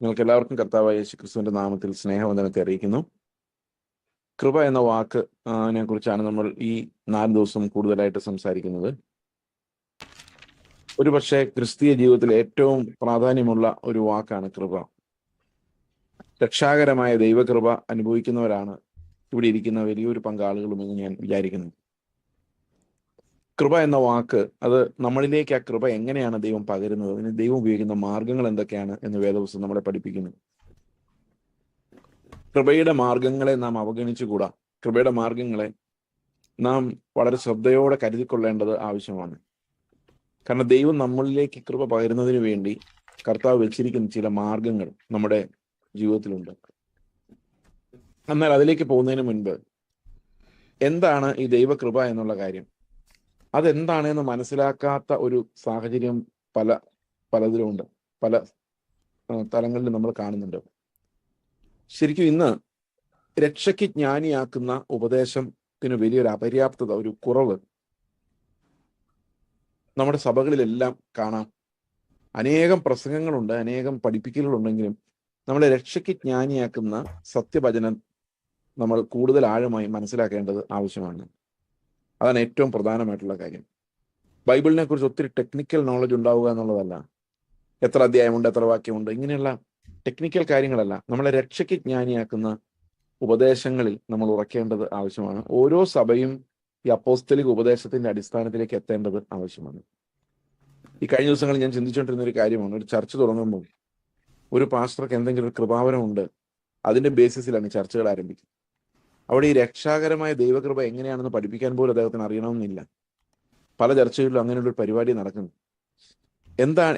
നിങ്ങൾക്ക് എല്ലാവർക്കും കർത്താവായ യേശുക്രിസ്തുവിന്റെ നാമത്തിൽ സ്നേഹവന്ദനത്തെ അറിയിക്കുന്നു. കൃപ എന്ന വാക്ക് നെ കുറിച്ചാണ് നമ്മൾ ഈ 4 ദിവസം കൂടുതലായിട്ട് സംസാരിക്കുന്നത്. ഒരുപക്ഷെ ക്രിസ്തീയ ജീവിതത്തിൽ ഏറ്റവും പ്രാധാന്യമുള്ള ഒരു വാക്കാണ് കൃപ. രക്ഷാകരമായ ദൈവകൃപ അനുഭവിക്കുന്നവരാണ് ഇവിടെ ഇരിക്കുന്ന വലിയൊരു പങ്കാളികളും എന്ന് ഞാൻ വിചാരിക്കുന്നു. കൃപ എന്ന വാക്ക്, അത് നമ്മളിലേക്ക് ആ കൃപ എങ്ങനെയാണ് ദൈവം പകരുന്നത്, അതിന് ദൈവം ഉപയോഗിക്കുന്ന മാർഗങ്ങൾ എന്തൊക്കെയാണ് എന്ന് വേദപുസ്തകം നമ്മളെ പഠിപ്പിക്കുന്നു. കൃപയുടെ മാർഗങ്ങളെ നാം അവഗണിച്ചുകൂടാ. കൃപയുടെ മാർഗങ്ങളെ നാം വളരെ ശ്രദ്ധയോടെ കരുതിക്കൊള്ളേണ്ടത് ആവശ്യമാണ്. കാരണം ദൈവം നമ്മളിലേക്ക് കൃപ പകരുന്നതിന് വേണ്ടി കർത്താവ് വെച്ചിരിക്കുന്ന ചില മാർഗങ്ങൾ നമ്മുടെ ജീവിതത്തിലുണ്ട്. എന്നാൽ അതിലേക്ക് പോകുന്നതിന് മുൻപ് എന്താണ് ഈ ദൈവകൃപ എന്നുള്ള കാര്യം, അതെന്താണെന്ന് മനസ്സിലാക്കാത്ത ഒരു സാഹചര്യം പലതിലുമുണ്ട്. പല തലങ്ങളിൽ നമ്മൾ കാണുന്നുണ്ട്. ശരിക്കും ഇന്ന് രക്ഷയ്ക്ക് ജ്ഞാനിയാക്കുന്ന ഉപദേശത്തിന് വലിയൊരു അപര്യാപ്തത, ഒരു കുറവ് നമ്മുടെ സഭകളിലെല്ലാം കാണാം. അനേകം പ്രസംഗങ്ങളുണ്ട്, അനേകം പഠിപ്പിക്കലുകളുണ്ടെങ്കിലും നമ്മളെ രക്ഷയ്ക്ക് ജ്ഞാനിയാക്കുന്ന സത്യവചനം നമ്മൾ കൂടുതൽ ആഴമായി മനസ്സിലാക്കേണ്ടത് ആവശ്യമാണ്. അതാണ് ഏറ്റവും പ്രധാനമായിട്ടുള്ള കാര്യം. ബൈബിളിനെ കുറിച്ച് ഒത്തിരി ടെക്നിക്കൽ നോളജ് ഉണ്ടാവുക എന്നുള്ളതല്ല, എത്ര അധ്യായമുണ്ട്, എത്ര വാക്യമുണ്ട്, ഇങ്ങനെയുള്ള ടെക്നിക്കൽ കാര്യങ്ങളല്ല. നമ്മളെ രക്ഷയ്ക്ക് ജ്ഞാനിയാക്കുന്ന ഉപദേശങ്ങളിൽ നമ്മൾ ഉറക്കേണ്ടത് ആവശ്യമാണ്. ഓരോ സഭയും ഈ അപ്പോസ്തലിക ഉപദേശത്തിന്റെ അടിസ്ഥാനത്തിലേക്ക് എത്തേണ്ടത് ആവശ്യമാണ്. ഈ കഴിഞ്ഞ ദിവസങ്ങളിൽ ഞാൻ ചിന്തിച്ചുകൊണ്ടിരുന്ന ഒരു കാര്യമാണ്, ഒരു ചർച്ച തുടങ്ങുമ്പോൾ ഒരു പാസ്റ്റർക്ക് എന്തെങ്കിലും ഒരു കൃപാവരമുണ്ട്, അതിന്റെ ബേസിസിലാണ് ചർച്ചകൾ ആരംഭിക്കുന്നത്. അവിടെ ഈ രക്ഷാകരമായ ദൈവകൃപ എങ്ങനെയാണെന്ന് പഠിപ്പിക്കാൻ പോലും അദ്ദേഹത്തിന് അറിയണമെന്നില്ല. പല ചർച്ചകളിലും അങ്ങനെയുള്ള ഒരു പരിപാടി നടക്കുന്നു.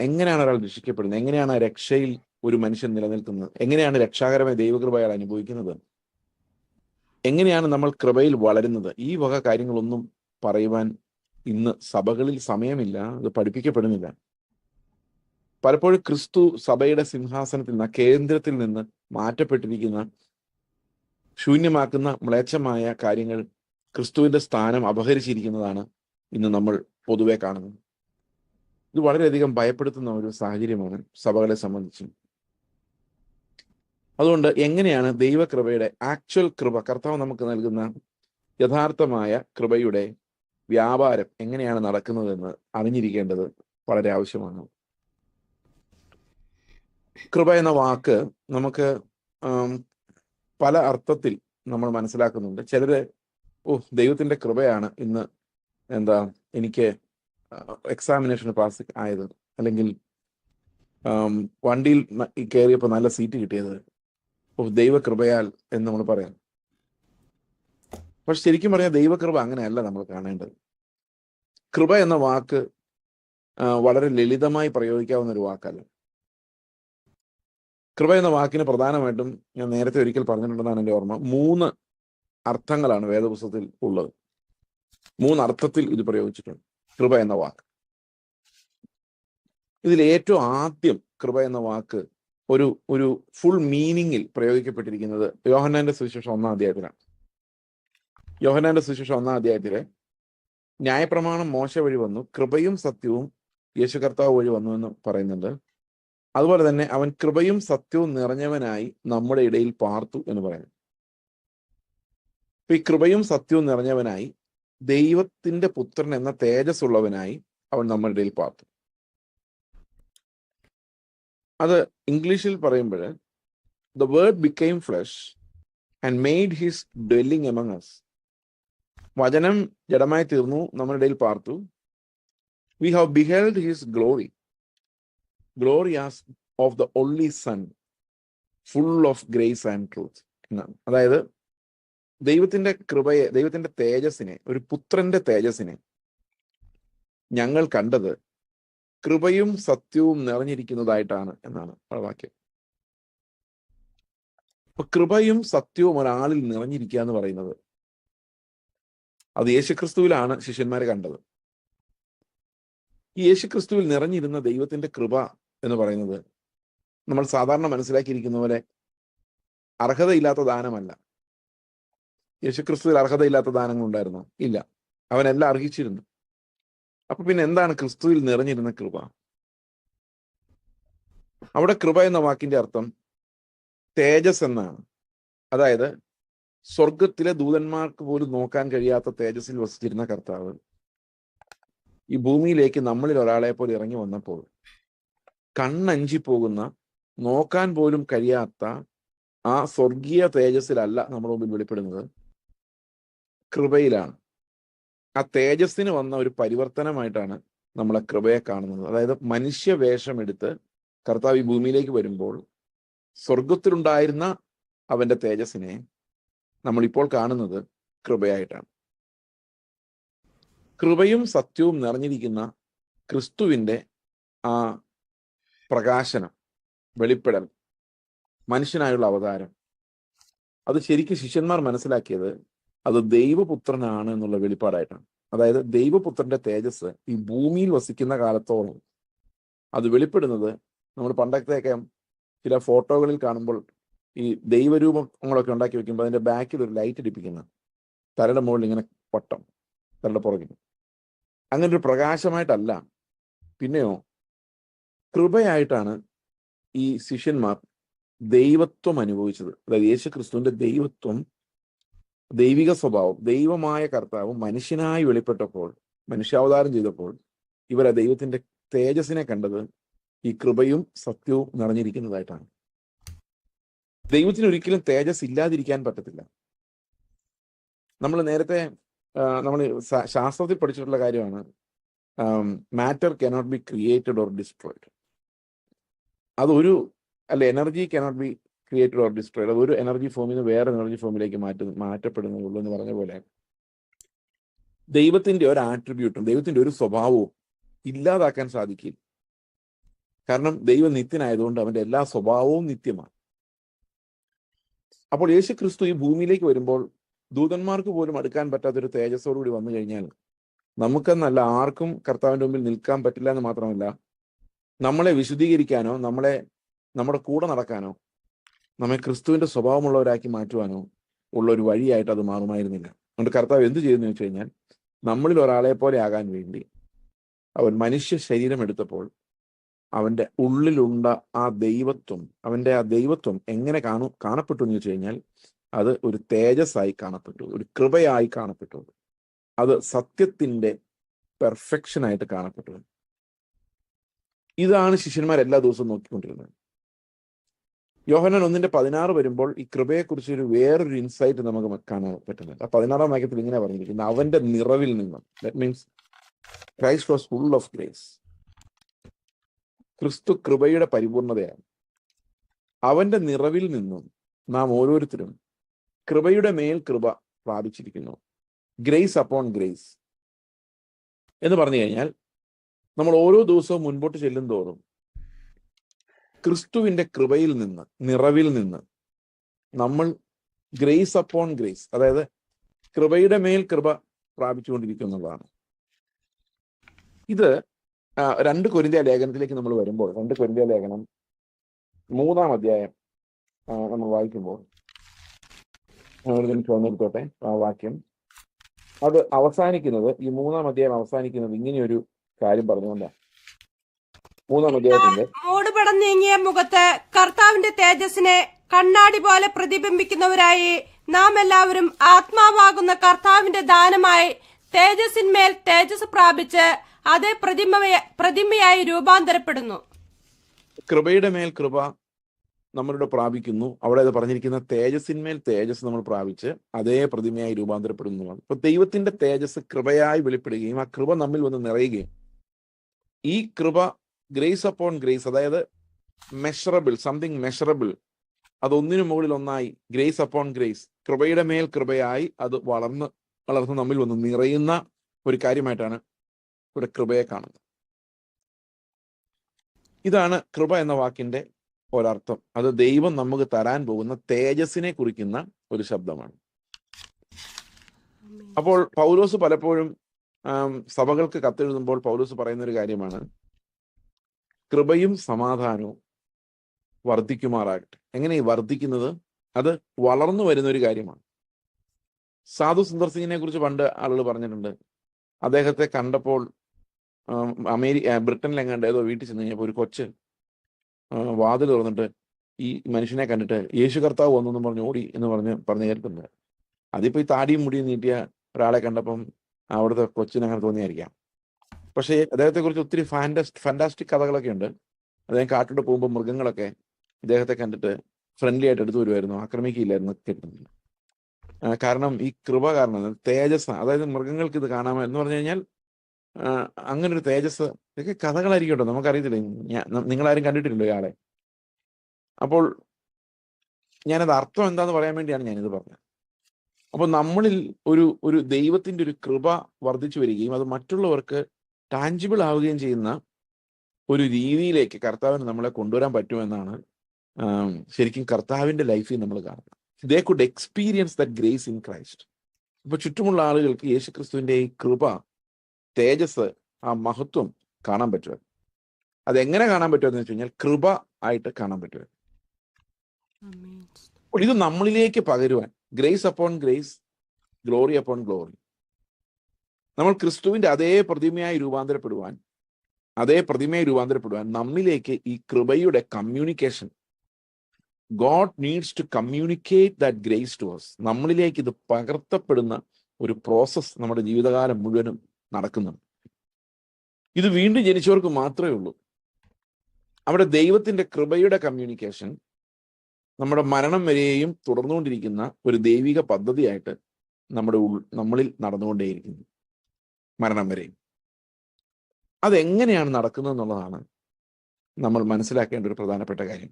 എങ്ങനെയാണ് ഒരാൾ രക്ഷിക്കപ്പെടുന്നത്, എങ്ങനെയാണ് രക്ഷയിൽ ഒരു മനുഷ്യൻ നിലനിൽക്കുന്നത്, എങ്ങനെയാണ് രക്ഷാകരമായ ദൈവകൃപ അയാൾ അനുഭവിക്കുന്നത്, എങ്ങനെയാണ് നമ്മൾ കൃപയിൽ വളരുന്നത്, ഈ വക കാര്യങ്ങളൊന്നും പറയുവാൻ ഇന്ന് സഭകളിൽ സമയമില്ല, അത് പഠിപ്പിക്കപ്പെടുന്നില്ല. പലപ്പോഴും ക്രിസ്തു സഭയുടെ സിംഹാസനത്തിൽ നിന്ന്, കേന്ദ്രത്തിൽ നിന്ന് മാറ്റപ്പെട്ടിരിക്കുന്ന, ശൂന്യമാക്കുന്ന മ്ലേച്ഛമായ കാര്യങ്ങൾ ക്രിസ്തുവിന്റെ സ്ഥാനം അപഹരിച്ചിരിക്കുന്നതാണ് ഇന്ന് നമ്മൾ പൊതുവെ കാണുന്നത്. ഇത് വളരെയധികം ഭയപ്പെടുത്തുന്ന ഒരു സാഹചര്യമാണ് സഭകളെ സംബന്ധിച്ച്. അതുകൊണ്ട് എങ്ങനെയാണ് ദൈവകൃപയുടെ ആക്ച്വൽ കൃപ, കർത്താവ് നമുക്ക് നൽകുന്ന യഥാർത്ഥമായ കൃപയുടെ വ്യാപാരം എങ്ങനെയാണ് നടക്കുന്നതെന്ന് അറിഞ്ഞിരിക്കേണ്ടത് വളരെ ആവശ്യമാണ്. കൃപ എന്ന വാക്ക് നമുക്ക് പല അർത്ഥത്തിൽ നമ്മൾ മനസ്സിലാക്കുന്നുണ്ട്. ചിലര് ദൈവത്തിന്റെ കൃപയാണ് ഇന്ന് എനിക്ക് എക്സാമിനേഷന് പാസ് ആയത്, അല്ലെങ്കിൽ വണ്ടിയിൽ കയറിയപ്പോൾ നല്ല സീറ്റ് കിട്ടിയത്, ദൈവകൃപയാൽ എന്ന് നമ്മൾ പറയാം. പക്ഷെ ശരിക്കും പറയാം, ദൈവകൃപ അങ്ങനെയല്ല നമ്മൾ കാണേണ്ടത്. കൃപ എന്ന വാക്ക് വളരെ ലളിതമായി പ്രയോഗിക്കാവുന്ന ഒരു വാക്കല്ല. കൃപ എന്ന വാക്കിന് പ്രധാനമായിട്ടും, ഞാൻ നേരത്തെ ഒരിക്കൽ പറഞ്ഞിട്ടുണ്ടെന്നാണ് എൻ്റെ ഓർമ്മ, 3 അർത്ഥങ്ങളാണ് വേദപുസ്തകത്തിൽ ഉള്ളത്. 3 അർത്ഥത്തിൽ ഇത് പ്രയോഗിച്ചിട്ടുണ്ട് കൃപ എന്ന വാക്ക്. ഇതിൽ ഏറ്റവും ആദ്യം കൃപ എന്ന വാക്ക് ഒരു ഫുൾ മീനിങ്ങിൽ പ്രയോഗിക്കപ്പെട്ടിരിക്കുന്നത് യോഹന്നാന്റെ സുവിശേഷം 1-ാം അധ്യായത്തിലാണ്. യോഹന്നാന്റെ സുവിശേഷം 1-ാം അധ്യായത്തിലെ ന്യായപ്രമാണം മോശ വഴി വന്നു, കൃപയും സത്യവും യേശു കർത്താവ് വഴി വന്നു എന്ന് പറയുന്നുണ്ട്. അതുപോലെ തന്നെ അവൻ കൃപയും സത്യവും നിറഞ്ഞവനായി നമ്മുടെ ഇടയിൽ പാർത്തു എന്ന് പറയുന്നു. ഈ കൃപയും സത്യവും നിറഞ്ഞവനായി, ദൈവത്തിന്റെ പുത്രൻ എന്ന തേജസ് ഉള്ളവനായി അവൻ നമ്മുടെ ഇടയിൽ പാർത്തു. അത് ഇംഗ്ലീഷിൽ പറയുമ്പോൾ the word became flesh and made his dwelling among us. വചനം ജഡമായി തീർന്നു, നമ്മുടെ ഇടയിൽ പാർത്തു. We have beheld his glory, glory as of the only son, full of grace and truth എന്നാണ്. അതായത് ദൈവത്തിന്റെ കൃപയെ, ദൈവത്തിന്റെ തേജസ്സിനെ, ഒരു പുത്രന്റെ തേജസ്സിനെ ഞങ്ങൾ കണ്ടത് കൃപയും സത്യവും നിറഞ്ഞിരിക്കുന്നതായിട്ടാണ് എന്നാണ് വാക്യം. അപ്പൊ കൃപയും സത്യവും ഒരാളിൽ നിറഞ്ഞിരിക്കുക എന്ന് പറയുന്നത്, അത് യേശുക്രിസ്തുവിലാണ് ശിഷ്യന്മാരെ കണ്ടത്. ഈ യേശുക്രിസ്തുവിൽ നിറഞ്ഞിരുന്ന ദൈവത്തിന്റെ കൃപ എന്ന് പറയുന്നത് നമ്മൾ സാധാരണ മനസ്സിലാക്കിയിരിക്കുന്ന പോലെ അർഹതയില്ലാത്ത ദാനമല്ല. യേശുക്രിസ്തുവിൽ അർഹതയില്ലാത്ത ദാനങ്ങൾ ഉണ്ടായിരുന്നോ? ഇല്ല, അവനെല്ലാം അർഹിച്ചിരുന്നു. അപ്പൊ പിന്നെ എന്താണ് ക്രിസ്തുവിൽ നിറഞ്ഞിരുന്ന കൃപ? അവിടെ കൃപ എന്ന വാക്കിന്റെ അർത്ഥം തേജസ് എന്നാണ്. അതായത് സ്വർഗത്തിലെ ദൂതന്മാർക്ക് പോലും നോക്കാൻ കഴിയാത്ത തേജസ്സിൽ വസിച്ചിരുന്ന കർത്താവ് ഈ ഭൂമിയിലേക്ക് നമ്മളിൽ ഒരാളെ പോലെ ഇറങ്ങി വന്നപ്പോൾ കണ്ണഞ്ചി പോകുന്ന, നോക്കാൻ പോലും കഴിയാത്ത ആ സ്വർഗീയ തേജസ്സിലല്ല നമ്മുടെ മുമ്പിൽ വെളിപ്പെടുന്നത്, കൃപയിലാണ്. ആ തേജസ്സിന് വന്ന ഒരു പരിവർത്തനമായിട്ടാണ് നമ്മളെ കൃപയെ കാണുന്നത്. അതായത് മനുഷ്യ വേഷമെടുത്ത് കർത്താവ് ഈ ഭൂമിയിലേക്ക് വരുമ്പോൾ സ്വർഗത്തിലുണ്ടായിരുന്ന അവന്റെ തേജസ്സിനെ നമ്മളിപ്പോൾ കാണുന്നത് കൃപയായിട്ടാണ്. കൃപയും സത്യവും നിറഞ്ഞിരിക്കുന്ന ക്രിസ്തുവിന്റെ ആ പ്രകാശനം, വെളിപ്പെടൽ, മനുഷ്യനായുള്ള അവതാരം, അത് ശരിക്കും ശിഷ്യന്മാർ മനസ്സിലാക്കിയത് അത് ദൈവപുത്രനാണ് എന്നുള്ള വെളിപ്പാടായിട്ടാണ്. അതായത് ദൈവപുത്രന്റെ തേജസ് ഈ ഭൂമിയിൽ വസിക്കുന്ന കാലത്തോളം അത് വെളിപ്പെടുന്നത് നമ്മൾ പണ്ടത്തെയൊക്കെ ചില ഫോട്ടോകളിൽ കാണുമ്പോൾ ഈ ദൈവരൂപങ്ങളൊക്കെ ഉണ്ടാക്കി വെക്കുമ്പോൾ അതിന്റെ ബാക്കിൽ ഒരു ലൈറ്റ് അടിപ്പിക്കുന്ന, തലയുടെ മുകളിൽ ഇങ്ങനെ വട്ടം, തലയുടെ പുറകിൽ അങ്ങനെ ഒരു പ്രകാശമായിട്ടല്ല, പിന്നെയോ കൃപയായിട്ടാണ് ഈ ശിഷ്യന്മാർ ദൈവത്വം അനുഭവിച്ചത്. അതായത് യേശു ക്രിസ്തുവിന്റെ ദൈവത്വം, ദൈവിക സ്വഭാവം, ദൈവമായ കർത്താവ് മനുഷ്യനായി വെളിപ്പെട്ടപ്പോൾ, മനുഷ്യാവതാരം ചെയ്തപ്പോൾ ഇവർ ആ ദൈവത്തിന്റെ തേജസ്സിനെ കണ്ടത് ഈ കൃപയും സത്യവും നിറഞ്ഞിരിക്കുന്നതായിട്ടാണ്. ദൈവത്തിന് ഒരിക്കലും തേജസ് ഇല്ലാതിരിക്കാൻ പറ്റത്തില്ല. നമ്മൾ നേരത്തെ നമ്മൾ ശാസ്ത്രത്തിൽ പഠിച്ചിട്ടുള്ള കാര്യമാണ്, matter cannot be created or destroyed. അതൊരു energy cannot be created or destroyed. അതൊരു എനർജി ഫോമിൽ നിന്ന് വേറെ എനർജി ഫോമിലേക്ക് മാറ്റപ്പെടുന്നുള്ളൂ എന്ന് പറഞ്ഞ പോലെ ദൈവത്തിന്റെ ഒരു ആട്രിബ്യൂട്ടും ദൈവത്തിന്റെ ഒരു സ്വഭാവവും ഇല്ലാതാക്കാൻ സാധിക്കില്ല. കാരണം ദൈവം നിത്യനായതുകൊണ്ട് അവന്റെ എല്ലാ സ്വഭാവവും നിത്യമാണ്. അപ്പോൾ യേശു ക്രിസ്തു ഈ ഭൂമിയിലേക്ക് വരുമ്പോൾ ദൂതന്മാർക്ക് പോലും അടുക്കാൻ പറ്റാത്തൊരു തേജസ്സോടുകൂടി വന്നു കഴിഞ്ഞാൽ നമുക്കെന്നല്ല ആർക്കും കർത്താവിന്റെ മുമ്പിൽ നിൽക്കാൻ പറ്റില്ല എന്ന് മാത്രമല്ല, നമ്മളെ വിശുദ്ധീകരിക്കാനോ നമ്മുടെ കൂടെ നടക്കാനോ നമ്മെ ക്രിസ്തുവിന്റെ സ്വഭാവമുള്ളവരാക്കി മാറ്റുവാനോ ഉള്ള ഒരു വഴിയായിട്ട് അത് മാറുമായിരുന്നില്ല. അതുകൊണ്ട് കർത്താവ് എന്ത് ചെയ്തെന്ന് വെച്ച് കഴിഞ്ഞാൽ നമ്മളിൽ ഒരാളെ പോലെ ആകാൻ വേണ്ടി അവൻ മനുഷ്യ ശരീരം എടുത്തപ്പോൾ അവന്റെ ഉള്ളിലുണ്ട ആ ദൈവത്വം എങ്ങനെ കാണപ്പെട്ടു എന്ന് വെച്ച് കഴിഞ്ഞാൽ അത് ഒരു തേജസ്സായി കാണപ്പെട്ടു, ഒരു കൃപയായി കാണപ്പെട്ടു, അത് സത്യത്തിന്റെ പെർഫെക്ഷനായിട്ട് കാണപ്പെട്ടു. ഇതാണ് ശിഷ്യന്മാർ എല്ലാ ദിവസവും നോക്കിക്കൊണ്ടിരുന്നത്. യോഹന്നാൻ 1:16 വരുമ്പോൾ ഈ കൃപയെക്കുറിച്ച് വേറൊരു ഇൻസൈറ്റ് നമുക്ക് കാണാൻ പറ്റുന്നുണ്ട്. ആ 16-ാം വാക്യത്തിൽ ഇങ്ങനെ പറഞ്ഞിരിക്കുന്നത്, അവന്റെ നിറവിൽ നിന്നും, that means Christ was full of grace. ക്രിസ്തു കൃപയുടെ പരിപൂർണതയാണ്. അവന്റെ നിറവിൽ നിന്നും നാം ഓരോരുത്തരും കൃപയുടെ മേൽ കൃപ പ്രാപിച്ചിരിക്കുന്നു. ഗ്രേസ് അപ്പോൺ ഗ്രേസ് എന്ന് പറഞ്ഞു കഴിഞ്ഞാൽ നമ്മൾ ഓരോ ദിവസവും മുൻപോട്ട് ചെല്ലും തോറും ക്രിസ്തുവിന്റെ കൃപയിൽ നിന്ന്, നിറവിൽ നിന്ന് നമ്മൾ ഗ്രേസ് അപ്പോൺ ഗ്രേസ്, അതായത് കൃപയുടെ മേൽ കൃപ പ്രാപിച്ചുകൊണ്ടിരിക്കുന്നതാണ്. ഇത് 2 കൊരിന്ത്യ ലേഖനത്തിലേക്ക് നമ്മൾ വരുമ്പോൾ, 2 കൊരിന്ത്യ ലേഖനം 3-ാം അധ്യായം നമ്മൾ വായിക്കുമ്പോൾ, ചോദിച്ചോട്ടെ ആ വാക്യം, അത് അവസാനിക്കുന്നത്, ഈ 3-ാം അധ്യായം അവസാനിക്കുന്നത് ഇങ്ങനെയൊരു കാര്യം പറഞ്ഞുകൊണ്ടാണ്. 3-ാം അധ്യായത്തിന്റെ മൂടുപടഞ്ഞെങ്ങിയ മുഖത്ത് കർത്താവിന്റെ തേജസ്സിനെ കണ്ണാടി പോലെ പ്രതിബിംബിക്കുന്നവരായി നാം എല്ലാവരും ആത്മാവാകുന്ന കർത്താവിന്റെ ദാനമായി തേജസ്സിന്മേൽ തേജസ് പ്രാപിച്ച് അതേ പ്രതിമയായി രൂപാന്തരപ്പെടുന്നു. കൃപയുടെ മേൽ കൃപ നമ്മളുടെ പ്രാപിക്കുന്നു. അവിടെ അത് പറഞ്ഞിരിക്കുന്ന തേജസ്സിന്മേൽ തേജസ് നമ്മൾ പ്രാപിച്ച് അതേ പ്രതിമയായി രൂപാന്തരപ്പെടുന്നതാണ്. അപ്പൊ ദൈവത്തിന്റെ തേജസ് കൃപയായി വെളിപ്പെടുകയും ആ കൃപ നമ്മിൽ വന്ന് നിറയുകയും, ഈ കൃപ ഗ്രേസ് അപ്പോൺ ഗ്രേസ്, അതായത് മെഷറബിൾ, സംതിങ് മെഷറബിൾ, അതൊന്നിനു മുകളിൽ ഒന്നായി, ഗ്രേസ് അപ്പോൺ ഗ്രേസ്, കൃപയുടെ മേൽ കൃപയായി അത് വളർന്ന് നമ്മിൽ വന്ന് നിറയുന്ന ഒരു കാര്യമായിട്ടാണ് ഇവിടെ കൃപയെ കാണുന്നത്. ഇതാണ് കൃപ എന്ന വാക്കിന്റെ ഒരർത്ഥം. അത് ദൈവം നമുക്ക് തരാൻ പോകുന്ന തേജസ്സിനെ കുറിക്കുന്ന ഒരു ശബ്ദമാണ്. അപ്പോൾ പൗലോസ് പലപ്പോഴും സഭകൾക്ക് കത്തെഴുതുമ്പോൾ പൗലോസ് പറയുന്ന ഒരു കാര്യമാണ്, കൃപയും സമാധാനവും വർദ്ധിക്കുമാറാകട്ടെ. എങ്ങനെ വർദ്ധിക്കുന്നത്? അത് വളർന്നു വരുന്ന ഒരു കാര്യമാണ്. സാധു സുന്ദർ സിംഗിനെ കുറിച്ച് പണ്ട് ആളുകൾ പറഞ്ഞിട്ടുണ്ട്. അദ്ദേഹത്തെ കണ്ടപ്പോൾ ബ്രിട്ടനിലെങ്ങാണ്ട് ഏതോ വീട്ടിൽ ചെന്ന് കഴിഞ്ഞപ്പോൾ ഒരു കൊച്ച് വാതിൽ തുറന്നിട്ട് ഈ മനുഷ്യനെ കണ്ടിട്ട് യേശു കർത്താവ് വന്നെന്ന് പറഞ്ഞ് ഓടി എന്ന് പറഞ്ഞ് കേൾക്കുന്നത്. അതിപ്പോ ഈ താടിയും മുടിയും നീട്ടിയ ഒരാളെ കണ്ടപ്പം അവിടുത്തെ കൊച്ചിന് അങ്ങനെ തോന്നിയായിരിക്കാം. പക്ഷേ അദ്ദേഹത്തെ കുറിച്ച് ഒത്തിരി ഫാന്റാസ്റ്റിക് കഥകളൊക്കെ ഉണ്ട്. അദ്ദേഹം കാട്ടിലൂടെ പോകുമ്പോൾ മൃഗങ്ങളൊക്കെ ഇദ്ദേഹത്തെ കണ്ടിട്ട് ഫ്രണ്ട്ലി ആയിട്ട് എടുത്തു വരുമായിരുന്നു, ആക്രമിക്കില്ലായിരുന്നു കേൾക്കുന്നത്. കാരണം ഈ കൃപ കാരണം തേജസ്, അതായത് മൃഗങ്ങൾക്ക് ഇത് കാണാമോ എന്ന് പറഞ്ഞു കഴിഞ്ഞാൽ അങ്ങനെ ഒരു തേജസ്, ഇതൊക്കെ കഥകളായിരിക്കും കേട്ടോ, നമുക്കറിയത്തില്ല. നിങ്ങളാരും കണ്ടിട്ടില്ലല്ലോ ഇയാളെ. അപ്പോൾ ഞാനത് അർത്ഥം എന്താന്ന് പറയാൻ വേണ്ടിയാണ് ഞാനിത് പറഞ്ഞത്. അപ്പോൾ നമ്മളിൽ ഒരു ദൈവത്തിന്റെ ഒരു കൃപ വർദ്ധിച്ചു വരികയും അത് മറ്റുള്ളവർക്ക് ടാഞ്ചിബിൾ ആവുകയും ചെയ്യുന്ന ഒരു രീതിയിലേക്ക് കർത്താവിന് നമ്മളെ കൊണ്ടുവരാൻ പറ്റുമെന്നാണ് ശരിക്കും കർത്താവിന്റെ ലൈഫിൽ നമ്മൾ കാണുന്നത്. They could experience the grace in Christ. ഇപ്പൊ ചുറ്റുമുള്ള ആളുകൾക്ക് യേശുക്രിസ്തുവിന്റെ ഈ കൃപ, തേജസ്, ആ മഹത്വം കാണാൻ പറ്റുക. അതെങ്ങനെ കാണാൻ പറ്റുമെന്ന് വെച്ച് കഴിഞ്ഞാൽ കൃപ ആയിട്ട് കാണാൻ പറ്റുക. അപ്പോൾ ഇത് നമ്മളിലേക്ക് പകരുവാൻ, grace upon grace, glory upon glory, നമ്മൾ ക്രിസ്തുവിന്റെ അതേ പ്രതിമയായി രൂപാന്തരപ്പെടുവാൻ നമ്മിലേക്ക് ഈ കൃപയുടെ communication, God needs to communicate that grace to us. നമ്മളിലേക്ക് ഇത് പകർത്തപ്പെടുന്ന ഒരു പ്രോസസ് നമ്മുടെ ജീവിതകാലം മുഴുവനും നടക്കുന്നുണ്ട്. ഇത് വീണ്ടും ജനിച്ചവർക്ക് മാത്രമേ ഉള്ളൂ. അവിടെ ദൈവത്തിന്റെ കൃപയുടെ കമ്മ്യൂണിക്കേഷൻ നമ്മുടെ മരണം വരെയും തുടർന്നുകൊണ്ടിരിക്കുന്ന ഒരു ദൈവിക പദ്ധതിയായിട്ട് നമ്മളിൽ നടന്നുകൊണ്ടേയിരിക്കുന്നു, മരണം വരെയും. അതെങ്ങനെയാണ് നടക്കുന്നത് എന്നുള്ളതാണ് നമ്മൾ മനസ്സിലാക്കേണ്ട ഒരു പ്രധാനപ്പെട്ട കാര്യം.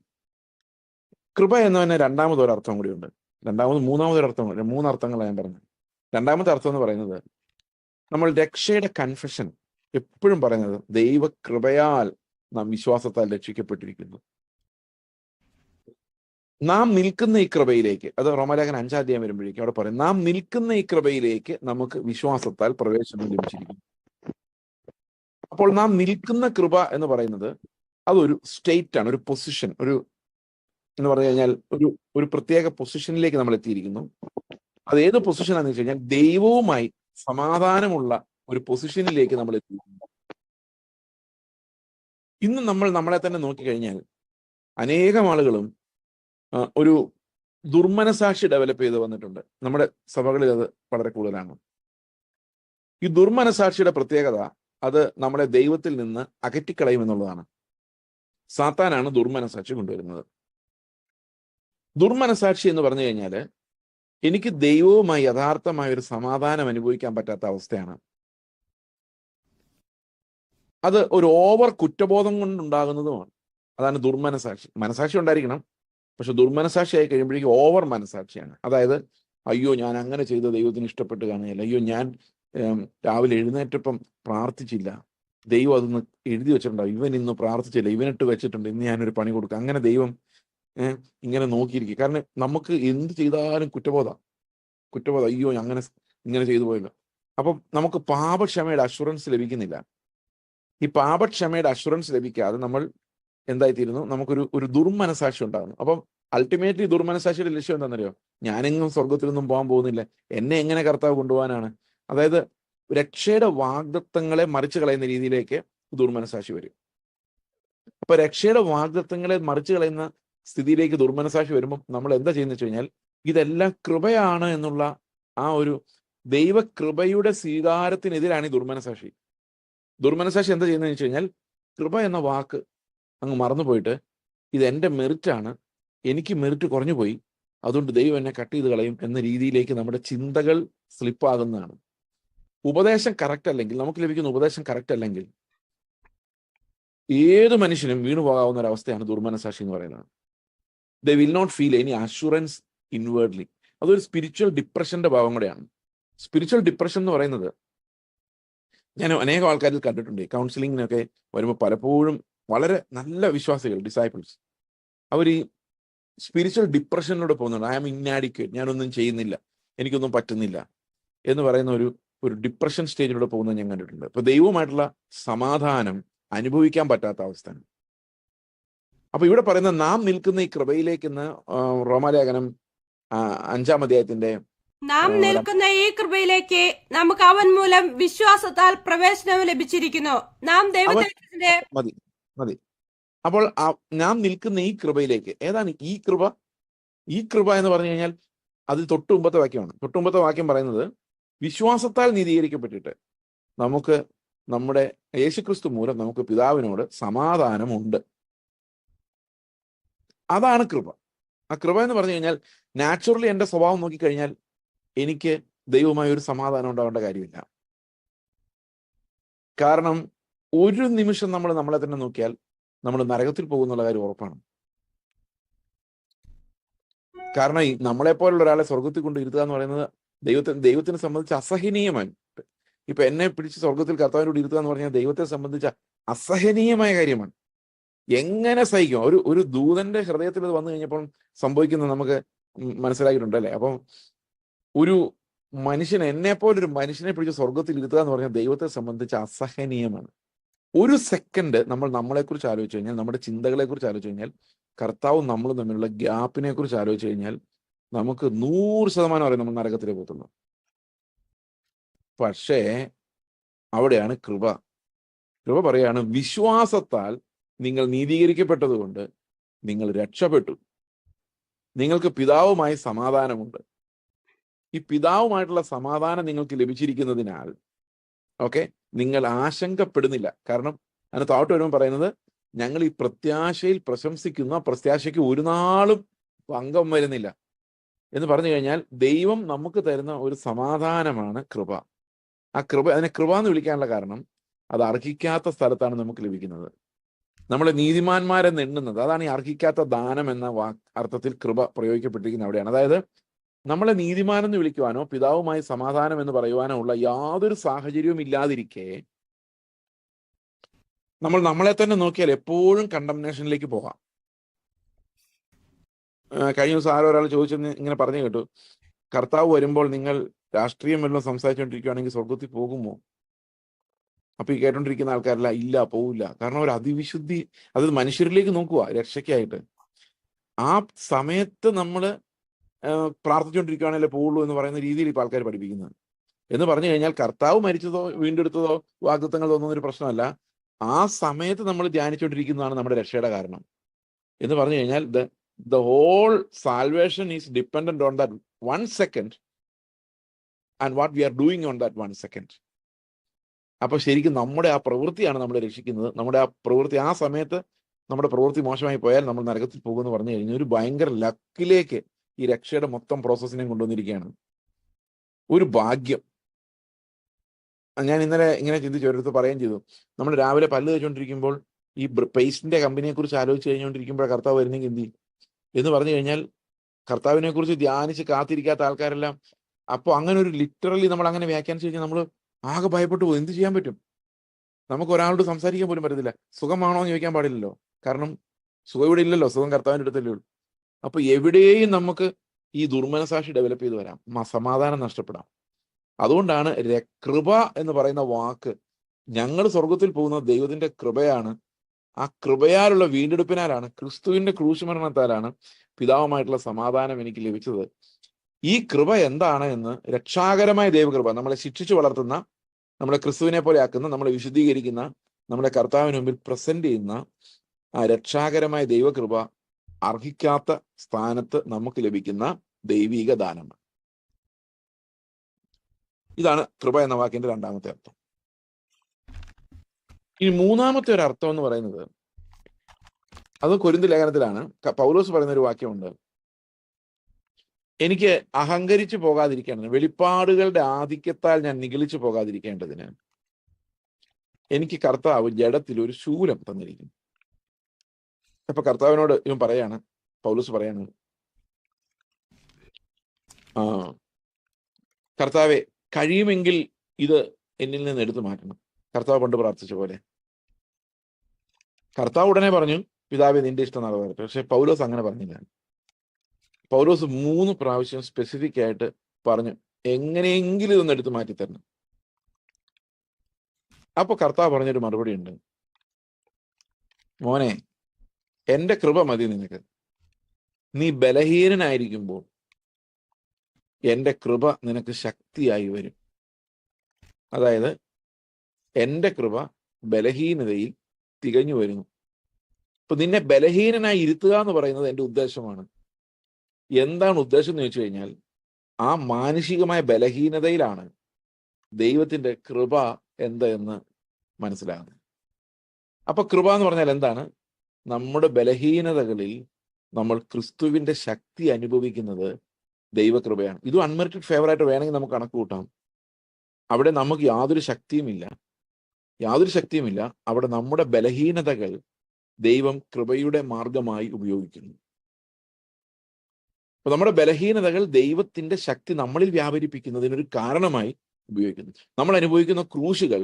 കൃപ എന്നതിന് രണ്ടാമതൊരർത്ഥം കൂടിയുണ്ട്. മൂന്നാമതൊരർത്ഥം കൂടി, 3 അർത്ഥങ്ങളാണ് ഞാൻ പറഞ്ഞത്. രണ്ടാമത്തെ അർത്ഥം എന്ന് പറയുന്നത്, നമ്മൾ രക്ഷയുടെ കൺഫെഷൻ എപ്പോഴും പറയുന്നത് ദൈവകൃപയാൽ നാം വിശ്വാസത്താൽ രക്ഷിക്കപ്പെട്ടിരിക്കുന്നു. നാം നിൽക്കുന്ന ഈ കൃപയിലേക്ക്, അത് റോമാലേഖനം 5-ാം അധ്യായം വരുമ്പോഴേക്കും അവിടെ പറയും, നാം നിൽക്കുന്ന ഈ കൃപയിലേക്ക് നമുക്ക് വിശ്വാസത്താൽ പ്രവേശനം ലഭിച്ചിരിക്കുന്നു. അപ്പോൾ നാം നിൽക്കുന്ന കൃപ എന്ന് പറയുന്നത് അതൊരു സ്റ്റേറ്റ് ആണ്, ഒരു പൊസിഷൻ, എന്ന് പറഞ്ഞു കഴിഞ്ഞാൽ ഒരു പ്രത്യേക പൊസിഷനിലേക്ക് നമ്മൾ എത്തിയിരിക്കുന്നു. അത് ഏത് പൊസിഷനാണെന്ന് വെച്ച് കഴിഞ്ഞാൽ ദൈവവുമായി സമാധാനമുള്ള ഒരു പൊസിഷനിലേക്ക് നമ്മൾ എത്തിയിരിക്കുന്നു. ഇന്ന് നമ്മൾ നമ്മളെ തന്നെ നോക്കിക്കഴിഞ്ഞാൽ അനേകം ആളുകളും ഒരു ദുർമനസാക്ഷി ഡെവലപ്പ് ചെയ്ത് വന്നിട്ടുണ്ട്. നമ്മുടെ സഭകളിൽ അത് വളരെ കൂടുതലാണ്. ഈ ദുർമനസാക്ഷിയുടെ പ്രത്യേകത അത് നമ്മളെ ദൈവത്തിൽ നിന്ന് അകറ്റിക്കളയും എന്നുള്ളതാണ്. സാത്താനാണ് ദുർമനസാക്ഷി കൊണ്ടുവരുന്നത്. ദുർമനസാക്ഷി എന്ന് പറഞ്ഞു കഴിഞ്ഞാൽ എനിക്ക് ദൈവവുമായി യഥാർത്ഥമായ ഒരു സമാധാനം അനുഭവിക്കാൻ പറ്റാത്ത അവസ്ഥയാണ്. അത് ഒരു ഓവർ കുറ്റബോധം കൊണ്ടുണ്ടാകുന്നതുമാണ്. അതാണ് ദുർമനസാക്ഷി. മനസാക്ഷി ഉണ്ടായിരിക്കണം, പക്ഷെ ദുർമനസാക്ഷിയായി കഴിയുമ്പോഴേക്കും ഓവർ മനസാക്ഷിയാണ്. അതായത് അയ്യോ ഞാൻ അങ്ങനെ ചെയ്ത ദൈവത്തിന് ഇഷ്ടപ്പെട്ട് കാണുകയില്ല, അയ്യോ ഞാൻ രാവിലെ എഴുന്നേറ്റപ്പം പ്രാർത്ഥിച്ചില്ല, ദൈവം അതൊന്ന് എഴുതി വെച്ചിട്ടുണ്ടാവും, ഇവൻ ഇന്ന് പ്രാർത്ഥിച്ചില്ല, ഇവനിട്ട് വെച്ചിട്ടുണ്ട്, ഇന്ന് ഞാനൊരു പണി കൊടുക്കാം, അങ്ങനെ ദൈവം ഇങ്ങനെ നോക്കിയിരിക്കും. കാരണം നമുക്ക് എന്ത് ചെയ്താലും കുറ്റബോധം, അയ്യോ ഇങ്ങനെ ചെയ്തു പോയല്ലോ. അപ്പം നമുക്ക് പാപക്ഷമയുടെ അഷുറൻസ് ലഭിക്കുന്നില്ല. ഈ പാപക്ഷമയുടെ അഷുറൻസ് ലഭിക്കാതെ നമ്മൾ എന്തായിത്തീരുന്നു, നമുക്കൊരു ദുർമനസാക്ഷി ഉണ്ടാകുന്നു. അപ്പം അൾട്ടിമേറ്റ്ലി ദുർമനസാക്ഷിയുടെ ലക്ഷ്യം എന്താണെന്നറിയോ? ഞാനെങ്ങും സ്വർഗത്തിലൊന്നും പോകാൻ പോകുന്നില്ല, എന്നെ എങ്ങനെ കർത്താവ് കൊണ്ടുപോകാനാണ്? അതായത് രക്ഷയുടെ വാഗ്ദത്തങ്ങളെ മറിച്ചു കളയുന്ന രീതിയിലേക്ക് ദുർമനസാക്ഷി വരും. അപ്പൊ രക്ഷയുടെ വാഗ്ദത്തങ്ങളെ മറിച്ചു കളയുന്ന സ്ഥിതിയിലേക്ക് ദുർമനസാക്ഷി വരുമ്പോൾ നമ്മൾ എന്താ ചെയ്യുന്നത് വെച്ച് കഴിഞ്ഞാൽ, ഇതെല്ലാം കൃപയാണ് എന്നുള്ള ആ ഒരു ദൈവകൃപയുടെ സ്വീകാരത്തിനെതിരാണ് ഈ ദുർമനസാക്ഷി. ദുർമനസാക്ഷി എന്താ ചെയ്യുന്നതെന്ന് വെച്ച് കഴിഞ്ഞാൽ, കൃപ എന്ന വാക്ക് അങ്ങ് മറന്നുപോയിട്ട് ഇത് എൻ്റെ മെറിറ്റാണ്, എനിക്ക് മെറിറ്റ് കുറഞ്ഞു പോയി, അതുകൊണ്ട് ദൈവം എന്നെ കട്ട് ചെയ്ത് കളയും എന്ന രീതിയിലേക്ക് നമ്മുടെ ചിന്തകൾ സ്ലിപ്പാകുന്നതാണ്. ഉപദേശം കറക്റ്റ് അല്ലെങ്കിൽ, നമുക്ക് ലഭിക്കുന്ന ഉപദേശം കറക്റ്റ് അല്ലെങ്കിൽ ഏത് മനുഷ്യനും വീണു പോകാവുന്ന ഒരു അവസ്ഥയാണ് ദുർമനസാക്ഷി എന്ന് പറയുന്നത്. They will not feel any assurance inwardly. അതൊരു സ്പിരിച്വൽ ഡിപ്രഷന്റെ ഭാഗം കൂടെയാണ്. സ്പിരിച്വൽ ഡിപ്രഷൻ എന്ന് പറയുന്നത് ഞാൻ അനേകം ആൾക്കാരിൽ കണ്ടിട്ടുണ്ട്. കൗൺസിലിങ്ങിനൊക്കെ വരുമ്പോൾ പലപ്പോഴും വളരെ നല്ല വിശ്വാസികൾ, ഡിസൈപ്പിൾസ്, അവർ ഈ സ്പിരിച്വൽ ഡിപ്രഷനിലൂടെ പോകുന്നുണ്ട്. ഐ ആം ഇന്നാഡിക്വേറ്റ്, ഞാനൊന്നും ചെയ്യുന്നില്ല, എനിക്കൊന്നും പറ്റുന്നില്ല എന്ന് പറയുന്ന ഒരു ഡിപ്രഷൻ സ്റ്റേജിലൂടെ പോകുന്നത് ഞാൻ കണ്ടിട്ടുണ്ട്. അപ്പൊ ദൈവവുമായിട്ടുള്ള സമാധാനം അനുഭവിക്കാൻ പറ്റാത്ത അവസ്ഥയാണ്. അപ്പൊ ഇവിടെ പറയുന്ന നാം നിൽക്കുന്ന ഈ കൃപയിലേക്ക് റോമാലേഖനം 5-ാം അധ്യായത്തിന്റെ നാം നിൽക്കുന്ന ഈ കൃപയിലേക്ക് നമുക്ക് അവൻ മൂലം വിശ്വാസത്താൽ പ്രവേശനം ലഭിച്ചിരിക്കുന്നു. നാം ദൈവത്തിന്റെ മതി അപ്പോൾ നാം നിൽക്കുന്ന ഈ കൃപയിലേക്ക്, ഏതാണ് ഈ കൃപ? ഈ കൃപ എന്ന് പറഞ്ഞു കഴിഞ്ഞാൽ അതിൽ തൊട്ടു മുമ്പത്തെ വാക്യമാണ്. തൊട്ടു മുമ്പത്തെ വാക്യം പറയുന്നത് വിശ്വാസത്താൽ നീതീകരിക്കപ്പെട്ടിട്ട് നമുക്ക് നമ്മുടെ യേശുക്രിസ്തു മൂലം നമുക്ക് പിതാവിനോട് സമാധാനമുണ്ട്. അതാണ് കൃപ. ആ കൃപ എന്ന് പറഞ്ഞു കഴിഞ്ഞാൽ നാച്ചുറലി എൻ്റെ സ്വഭാവം നോക്കിക്കഴിഞ്ഞാൽ എനിക്ക് ദൈവവുമായി ഒരു സമാധാനം ഉണ്ടാവേണ്ട കാര്യമില്ല. കാരണം ഒരു നിമിഷം നമ്മൾ നമ്മളെ തന്നെ നോക്കിയാൽ നമ്മൾ നരകത്തിൽ പോകുന്നുള്ള കാര്യം ഉറപ്പാണ്. കാരണം നമ്മളെപ്പോലുള്ള ഒരാളെ സ്വർഗത്തിൽ കൊണ്ട് ഇരുത്തുക എന്ന് പറയുന്നത് ദൈവത്തിനെ സംബന്ധിച്ച് അസഹനീയമാണ്. ഇപ്പൊ എന്നെ പിടിച്ച് സ്വർഗത്തിൽ കർത്താവിനോട് ഇരുത്തുക എന്ന് പറഞ്ഞാൽ ദൈവത്തെ സംബന്ധിച്ച അസഹനീയമായ കാര്യമാണ്. എങ്ങനെ സഹിക്കും? ഒരു ദൂതന്റെ ഹൃദയത്തിൽ ഇത് വന്നു കഴിഞ്ഞപ്പോൾ സംഭവിക്കുന്നത് നമുക്ക് മനസ്സിലാക്കിയിട്ടുണ്ട് അല്ലേ? അപ്പം ഒരു മനുഷ്യൻ, എന്നെപ്പോലൊരു മനുഷ്യനെ പിടിച്ച് സ്വർഗത്തിൽ ഇരുത്തുക എന്ന് പറഞ്ഞാൽ ദൈവത്തെ സംബന്ധിച്ച് അസഹനീയമാണ്. ഒരു സെക്കൻഡ് നമ്മൾ നമ്മളെക്കുറിച്ച് ആലോചിച്ച് കഴിഞ്ഞാൽ, നമ്മുടെ ചിന്തകളെ കുറിച്ച് ആലോചിച്ച് കഴിഞ്ഞാൽ, കർത്താവും നമ്മളും തമ്മിലുള്ള ഗ്യാപ്പിനെ കുറിച്ച് ആലോചിച്ച് കഴിഞ്ഞാൽ നമുക്ക് 100% അറിയാം നമ്മൾ നരകത്തിലേ പോകത്തുള്ളൂ. പക്ഷേ അവിടെയാണ് കൃപ. കൃപ പറയാണ് വിശ്വാസത്താൽ നിങ്ങൾ നീതീകരിക്കപ്പെട്ടതുകൊണ്ട് നിങ്ങൾ രക്ഷപ്പെട്ടു, നിങ്ങൾക്ക് പിതാവുമായി സമാധാനമുണ്ട്. ഈ പിതാവുമായിട്ടുള്ള സമാധാനം നിങ്ങൾക്ക് ലഭിച്ചിരിക്കുന്നതിനാൽ നിങ്ങൾ ആശങ്കപ്പെടുന്നില്ല. കാരണം അതിന് താഴോട്ട് വരുമ്പോൾ പറയുന്നത് ഞങ്ങൾ ഈ പ്രത്യാശയിൽ പ്രശംസിക്കുന്ന പ്രത്യാശയ്ക്ക് ഒരു നാളും ഭംഗം വരുന്നില്ല എന്ന് പറഞ്ഞു കഴിഞ്ഞാൽ ദൈവം നമുക്ക് തരുന്ന ഒരു സമാധാനമാണ് കൃപ. ആ കൃപ, അതിനെ കൃപ എന്ന് വിളിക്കാനുള്ള കാരണം അത് അർഹിക്കാത്ത സ്ഥലത്താണ് നമുക്ക് ലഭിക്കുന്നത്. നമ്മളെ നീതിമാന്മാരെന്ന് എണ്ണുന്നത്, അതാണ് ഈ അർഹിക്കാത്ത ദാനം എന്ന അർത്ഥത്തിൽ കൃപ പ്രയോഗിക്കപ്പെട്ടിരിക്കുന്നത് അവിടെയാണ്. അതായത് നമ്മളെ നീതിമാനെന്ന് വിളിക്കുവാനോ പിതാവുമായി സമാധാനം എന്ന് പറയുവാനോ ഉള്ള യാതൊരു സാഹചര്യവും ഇല്ലാതിരിക്കെ നമ്മൾ നമ്മളെ തന്നെ നോക്കിയാൽ എപ്പോഴും കണ്ടംനേഷനിലേക്ക് പോകാം. കഴിഞ്ഞ ദിവസം ആരോ ഒരാൾ ചോദിച്ചെന്ന് ഇങ്ങനെ പറഞ്ഞു കേട്ടു, കർത്താവ് വരുമ്പോൾ നിങ്ങൾ രാഷ്ട്രീയം വല്ലതും സംസാരിച്ചുകൊണ്ടിരിക്കുകയാണെങ്കിൽ സ്വർഗത്തിൽ പോകുമോ? അപ്പൊ ഈ കേട്ടോണ്ടിരിക്കുന്ന ആൾക്കാരല്ല, ഇല്ല പോവില്ല. കാരണം ഒരു അതിവിശുദ്ധി, അത് മനുഷ്യരിലേക്ക് നോക്കുക രക്ഷയ്ക്കായിട്ട്. ആ സമയത്ത് നമ്മൾ പ്രാർത്ഥിച്ചുകൊണ്ടിരിക്കുകയാണല്ലേ പോവുള്ളൂ എന്ന് പറയുന്ന രീതിയിൽ ഇപ്പൊ ആൾക്കാർ പഠിപ്പിക്കുന്നത്. എന്ന് പറഞ്ഞു കഴിഞ്ഞാൽ കർത്താവ് മരിച്ചതോ വീണ്ടെടുത്തതോ വാഗ്ദത്തങ്ങൾ തോന്നുന്നൊരു പ്രശ്നമല്ല, ആ സമയത്ത് നമ്മൾ ധ്യാനിച്ചുകൊണ്ടിരിക്കുന്നതാണ് നമ്മുടെ രക്ഷയുടെ കാരണം. എന്ന് പറഞ്ഞു കഴിഞ്ഞാൽ the whole salvation is dependent on that 1 second and what we are doing on that 1 second. അപ്പൊ ശരിക്കും നമ്മുടെ ആ പ്രവൃത്തിയാണ് നമ്മളെ രക്ഷിക്കുന്നത്. നമ്മുടെ ആ പ്രവൃത്തി, ആ സമയത്ത് നമ്മുടെ പ്രവൃത്തി മോശമായി പോയാൽ നമ്മൾ നരകത്തിൽ പോകുമെന്ന് പറഞ്ഞു കഴിഞ്ഞാൽ ഒരു ഭയങ്കര ലക്കിലേക്ക് ഈ രക്ഷയുടെ മൊത്തം പ്രോസസ്സിനെയും കൊണ്ടുവന്നിരിക്കുകയാണ്. ഒരു ഭാഗ്യം. ഞാൻ ഇന്നലെ ഇങ്ങനെ ചിന്തിച്ചു, ഒരിടത്ത് പറയുകയും ചെയ്തു, നമ്മൾ രാവിലെ പല്ല് തേച്ചുകൊണ്ടിരിക്കുമ്പോൾ ഈ പേസ്റ്റിന്റെ കമ്പനിയെ കുറിച്ച് ആലോചിച്ച് കഴിഞ്ഞുകൊണ്ടിരിക്കുമ്പോൾ കർത്താവ് വരുന്നെങ്കിൽ എന്ത് എന്ന് പറഞ്ഞു കഴിഞ്ഞാൽ കർത്താവിനെ കുറിച്ച് ധ്യാനിച്ച് കാത്തിരിക്കാത്ത ആൾക്കാരെല്ലാം അപ്പോൾ അങ്ങനെ ഒരു ലിറ്ററലി നമ്മൾ അങ്ങനെ വ്യാഖ്യാനിച്ചു കഴിഞ്ഞാൽ നമ്മൾ ആകെ ഭയപ്പെട്ടു പോകും. എന്ത് ചെയ്യാൻ പറ്റും? നമുക്ക് ഒരാളോട് സംസാരിക്കാൻ പോലും പറ്റത്തില്ല. സുഖമാണോ എന്ന് ചോദിക്കാൻ പാടില്ലല്ലോ, കാരണം സുഖം ഇവിടെ ഇല്ലല്ലോ, സുഖം കർത്താവിൻ്റെ അടുത്തല്ലേ ഉള്ളൂ. അപ്പൊ എവിടെയും നമുക്ക് ഈ ദുർമനസാക്ഷി ഡെവലപ്പ് ചെയ്ത് വരാം, സമാധാനം നഷ്ടപ്പെടാം. അതുകൊണ്ടാണ് കൃപ എന്ന് പറയുന്ന വാക്ക്, ഞങ്ങൾ സ്വർഗത്തിൽ പോകുന്ന ദൈവത്തിന്റെ കൃപയാണ്. ആ കൃപയാലുള്ള വീണ്ടെടുപ്പിനാലാണ്, ക്രിസ്തുവിന്റെ ക്രൂശുമരണത്താലാണ് പിതാവുമായിട്ടുള്ള സമാധാനം എനിക്ക് ലഭിച്ചത്. ഈ കൃപ എന്താണ് എന്ന്, രക്ഷാകരമായ ദൈവകൃപ, നമ്മളെ ശിക്ഷിച്ചു വളർത്തുന്ന, നമ്മളെ ക്രിസ്തുവിനെ പോലെ ആക്കുന്ന, നമ്മളെ വിശുദ്ധീകരിക്കുന്ന, നമ്മളെ കർത്താവിന് മുമ്പിൽ പ്രസന്റ് ചെയ്യുന്ന ആ രക്ഷാകരമായ ദൈവകൃപ അർഹിക്കാത്ത സ്ഥാനത്ത് നമുക്ക് ലഭിക്കുന്ന ദൈവിക ദാനമാണ്. ഇതാണ് കൃപ എന്ന വാക്കിന്റെ രണ്ടാമത്തെ അർത്ഥം. ഇനി മൂന്നാമത്തെ ഒരു അർത്ഥം എന്ന് പറയുന്നത്, അത് കൊരിന്ത് ലേഖനത്തിലാണ്. പൗലോസ് പറയുന്ന ഒരു വാക്യമുണ്ട്, എനിക്ക് അഹങ്കരിച്ചു പോകാതിരിക്കേണ്ടതിന്, വെളിപ്പാടുകളുടെ ആധിക്യത്താൽ ഞാൻ നിഗളിച്ചു പോകാതിരിക്കേണ്ടതിന് എനിക്ക് കർത്താവ് ജഡത്തിൽ ഒരു ശൂലം തന്നിരിക്കുന്നു. അപ്പൊ കർത്താവിനോട് ഇവൻ പറയാണ്, പൗലോസ് പറയാണ്, കർത്താവെ കഴിയുമെങ്കിൽ ഇത് എന്നിൽ നിന്ന് എടുത്തു മാറ്റണം. കർത്താവ് പണ്ട് പ്രാർത്ഥിച്ച പോലെ. കർത്താവ് ഉടനെ പറഞ്ഞു, പിതാവേ നിന്റെ ഇഷ്ടം നടവരട്ടെ. പക്ഷെ പൗലോസ് അങ്ങനെ പറഞ്ഞില്ല. പൗലോസ് 3 പ്രാവശ്യം സ്പെസിഫിക് ആയിട്ട് പറഞ്ഞു, എങ്ങനെയെങ്കിലും ഇതൊന്ന് എടുത്തു മാറ്റി തരണം. അപ്പൊ കർത്താവ് പറഞ്ഞൊരു മറുപടി ഉണ്ട്, മോനെ എന്റെ കൃപ മതി നിനക്ക്. നീ ബലഹീനനായിരിക്കുമ്പോൾ എന്റെ കൃപ നിനക്ക് ശക്തിയായി വരും. അതായത് എന്റെ കൃപ ബലഹീനതയിൽ തികഞ്ഞു വരുന്നു. ഇപ്പൊ നിന്നെ ബലഹീനനായി ഇരുത്തുക എന്ന് പറയുന്നത് എൻ്റെ ഉദ്ദേശമാണ്. എന്താണ് ഉദ്ദേശം എന്ന് ചോദിച്ചു കഴിഞ്ഞാൽ, ആ മാനുഷികമായ ബലഹീനതയിലാണ് ദൈവത്തിന്റെ കൃപ എന്ന് മനസ്സിലാകുന്നത്. അപ്പൊ കൃപ എന്ന് പറഞ്ഞാൽ എന്താണ്? നമ്മുടെ ബലഹീനതകളിൽ നമ്മൾ ക്രിസ്തുവിന്റെ ശക്തി അനുഭവിക്കുന്നത് ദൈവകൃപയാണ്. ഇതും അൺമെറിറ്റഡ് ഫേവറായിട്ട് വേണമെങ്കിൽ നമുക്ക് കണക്ക് കൂട്ടാം. അവിടെ നമുക്ക് യാതൊരു ശക്തിയുമില്ല. അവിടെ നമ്മുടെ ബലഹീനതകൾ ദൈവം കൃപയുടെ മാർഗമായി ഉപയോഗിക്കുന്നു. അപ്പൊ നമ്മുടെ ബലഹീനതകൾ ദൈവത്തിന്റെ ശക്തി നമ്മളിൽ വ്യാപരിപ്പിക്കുന്നതിനൊരു കാരണമായി ഉപയോഗിക്കുന്നു. നമ്മൾ അനുഭവിക്കുന്ന ക്രൂശുകൾ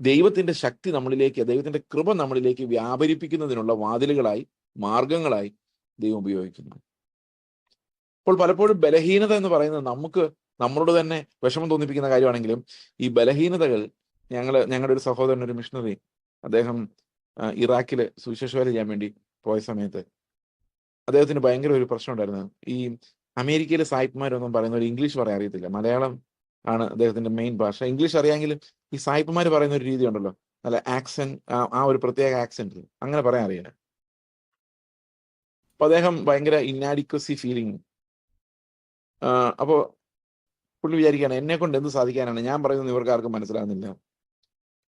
ദൈവത്തിന്റെ ശക്തി നമ്മളിലേക്ക്, ദൈവത്തിന്റെ കൃപ നമ്മളിലേക്ക് വ്യാപരിപ്പിക്കുന്നതിനുള്ള വാതിലുകളായി, മാർഗങ്ങളായി ദൈവം ഉപയോഗിക്കുന്നു. അപ്പോൾ പലപ്പോഴും ബലഹീനത എന്ന് പറയുന്നത് നമ്മളോട് തന്നെ വിഷമം തോന്നിപ്പിക്കുന്ന കാര്യമാണെങ്കിലും, ഈ ബലഹീനതകൾ ഞങ്ങളുടെ ഒരു സഹോദരൻ, ഒരു മിഷണറി, അദ്ദേഹം ഇറാഖില് സുവിശേഷ വേല ചെയ്യാൻ വേണ്ടി പോയ സമയത്ത് അദ്ദേഹത്തിന് ഭയങ്കര ഒരു പ്രശ്നം ഉണ്ടായിരുന്നു. ഈ അമേരിക്കയിലെ സായിപ്പുമാരൊന്നും പറയുന്ന ഒരു ഇംഗ്ലീഷ് പറയാൻ അറിയത്തില്ല. മലയാളം ആണ് അദ്ദേഹത്തിന്റെ മെയിൻ ഭാഷ. ഇംഗ്ലീഷ് അറിയാമെങ്കിലും ഈ സായിപ്പുമാർ പറയുന്ന ഒരു രീതി ഉണ്ടല്ലോ, നല്ല ആക്സെന്റ്, ആ ഒരു പ്രത്യേക ആക്സെന്റ്, അങ്ങനെ പറയാൻ അറിയില്ല. അപ്പൊ അദ്ദേഹം ഭയങ്കര ഇന്നാഡിക്വസി ഫീലിംഗ്. അപ്പോ പുള്ളി വിചാരിക്കുകയാണ്, എന്നെ കൊണ്ട് എന്ത് സാധിക്കാനാണ്, ഞാൻ പറയുന്നത് ഇവർക്ക് ആർക്കും മനസ്സിലാകുന്നില്ല,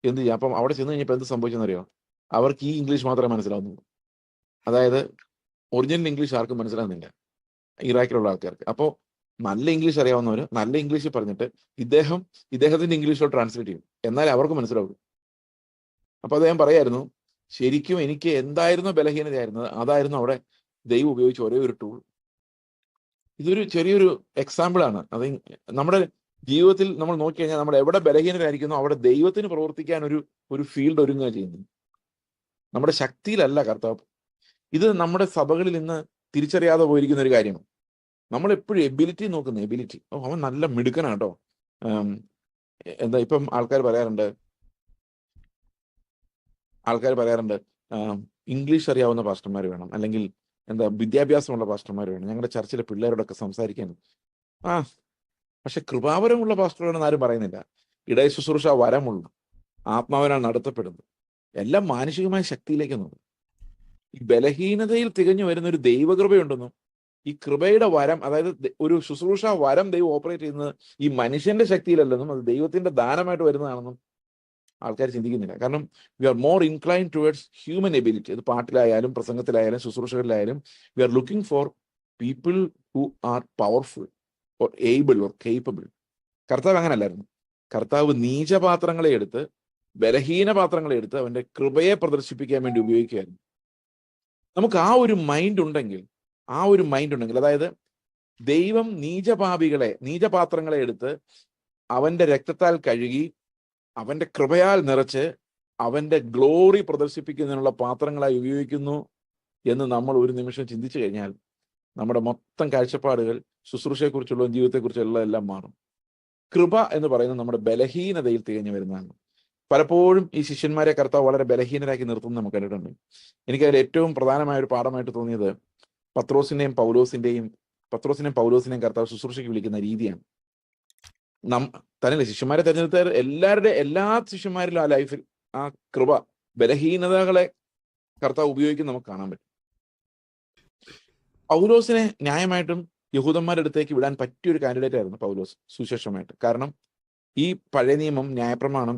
എന്ത് ചെയ്യാം. അപ്പം അവിടെ ചെന്ന് കഴിഞ്ഞപ്പോൾ എന്ത് സംഭവിച്ചെന്നറിയോ? അവർക്ക് ഈ ഇംഗ്ലീഷ് മാത്രമേ മനസ്സിലാവുന്നുള്ളൂ. അതായത് ഒറിജിനൽ ഇംഗ്ലീഷ് ആർക്കും മനസ്സിലാകുന്നില്ല, ഇറാഖിലുള്ള ആൾക്കാർക്ക്. അപ്പോൾ നല്ല ഇംഗ്ലീഷ് അറിയാവുന്നവർ നല്ല ഇംഗ്ലീഷ് പറഞ്ഞിട്ട് ഇദ്ദേഹത്തിന്റെ ഇംഗ്ലീഷിലോട്ട് ട്രാൻസ്ലേറ്റ് ചെയ്യും, എന്നാലേ അവർക്ക് മനസ്സിലാവും. അപ്പൊ അദ്ദേഹം പറയായിരുന്നു, ശരിക്കും എനിക്ക് എന്തായിരുന്നു ബലഹീനതയായിരുന്നത്, അതായിരുന്നു അവിടെ ദൈവം ഉപയോഗിച്ച ഒരേ ഒരു ടൂൾ. ഇതൊരു ചെറിയൊരു എക്സാമ്പിൾ ആണ്. അത് നമ്മുടെ ജീവിതത്തിൽ നമ്മൾ നോക്കിക്കഴിഞ്ഞാൽ നമ്മൾ എവിടെ ബലഹീനരായിരിക്കുന്നു അവിടെ ദൈവത്തിന് പ്രവർത്തിക്കാൻ ഒരു ഫീൽഡ് ഒരുങ്ങുക ചെയ്യുന്നത്. നമ്മുടെ ശക്തിയിലല്ല കർത്താവ്. ഇത് നമ്മുടെ സഭകളിൽ ഇന്ന് തിരിച്ചറിയാതെ പോയിരിക്കുന്ന ഒരു കാര്യമാണ്. നമ്മൾ എപ്പോഴും എബിലിറ്റി നോക്കുന്നത്, എബിലിറ്റി. അവൻ നല്ല മിടുക്കനാട്ടോ. എന്താ ഇപ്പം ആൾക്കാർ പറയാറുണ്ട് ഇംഗ്ലീഷ് അറിയാവുന്ന പാസ്റ്റർമാർ വേണം, അല്ലെങ്കിൽ വിദ്യാഭ്യാസമുള്ള പാസ്റ്റർമാർ വേണം ഞങ്ങളുടെ ചർച്ചിലെ പിള്ളേരോടൊക്കെ സംസാരിക്കാൻ. പക്ഷെ കൃപാവരമുള്ള പാസ്റ്റർ വേണമെന്ന് ആരും പറയുന്നില്ല. ഇടയ ശുശ്രൂഷ വരമുള്ള, ആത്മാവിനാൽ നടത്തപ്പെടുന്നത്, എല്ലാം മാനുഷികമായ ശക്തിയിലേക്കൊന്നും. ഈ ബലഹീനതയിൽ തികഞ്ഞു വരുന്ന ഒരു ദൈവകൃപയുണ്ടെന്നും, ഈ കൃപയുടെ വരം, അതായത് ഒരു ശുശ്രൂഷ വരം ദൈവം ഓപ്പറേറ്റ് ചെയ്യുന്നത് ഈ മനുഷ്യന്റെ ശക്തിയിലല്ലെന്നും അത് ദൈവത്തിന്റെ ദാനമായിട്ട് വരുന്നതാണെന്നും ആൾക്കാർ ചിന്തിക്കുന്നില്ല. കാരണം we are more inclined towards human ability. അത് പാട്ടിലായാലും പ്രസംഗത്തിലായാലും ശുശ്രൂഷകളിലായാലും we are looking for people who are powerful or able or capable. കർത്താവ് അങ്ങനല്ലായിരുന്നു. കർത്താവ് നീചപാത്രങ്ങളെ എടുത്ത്, ബലഹീന പാത്രങ്ങളെ എടുത്ത് അവന്റെ കൃപയെ പ്രദർശിപ്പിക്കാൻ വേണ്ടി ഉപയോഗിക്കുകയായിരുന്നു. നമുക്ക് ആ ഒരു മൈൻഡ് ഉണ്ടെങ്കിൽ, അതായത് ദൈവം നീചപാത്രങ്ങളെ എടുത്ത് അവന്റെ രക്തത്താൽ കഴുകി അവന്റെ കൃപയാൽ നിറച്ച് അവന്റെ ഗ്ലോറി പ്രദർശിപ്പിക്കുന്നതിനുള്ള പാത്രങ്ങളായി ഉപയോഗിക്കുന്നു എന്ന് നമ്മൾ ഒരു നിമിഷം ചിന്തിച്ചു കഴിഞ്ഞാൽ നമ്മുടെ മൊത്തം കാഴ്ചപ്പാടുകൾ ശുശ്രൂഷയെക്കുറിച്ചുള്ള, ജീവിതത്തെക്കുറിച്ചുള്ള എല്ലാം മാറും. കൃപ എന്ന് പറയുന്നത് നമ്മുടെ ബലഹീനതയിൽ തികഞ്ഞു വരുന്നതാണ്. പലപ്പോഴും ഈ ശിഷ്യന്മാരെ കർത്താവ് വളരെ ബലഹീനരാക്കി നിർത്തുന്നത് നമുക്ക് കണ്ടിട്ടുണ്ട്. എനിക്കതിൽ ഏറ്റവും പ്രധാനമായ ഒരു പാഠമായിട്ട് തോന്നിയത് പത്രോസിനെയും പൗലോസിനെയും കർത്താവ് ശുശ്രൂഷയ്ക്ക് വിളിക്കുന്ന രീതിയാണ്. തന്നെയല്ലേ ശിഷ്യന്മാരെ തിരഞ്ഞെടുത്ത എല്ലാ ശിഷ്യന്മാരിലും ആ ലൈഫിൽ ആ കൃപ, ബലഹീനതകളെ കർത്താവ് ഉപയോഗിക്കുന്ന നമുക്ക് കാണാൻ പറ്റും. പൗലോസിനെ ന്യായമായിട്ടും യഹൂദന്മാരുടെ അടുത്തേക്ക് വിടാൻ പറ്റിയൊരു കാൻഡിഡേറ്റ് ആയിരുന്നു പൗലോസ് സുശേഷമായിട്ട്. കാരണം ഈ പഴയ നിയമം, ന്യായപ്രമാണം,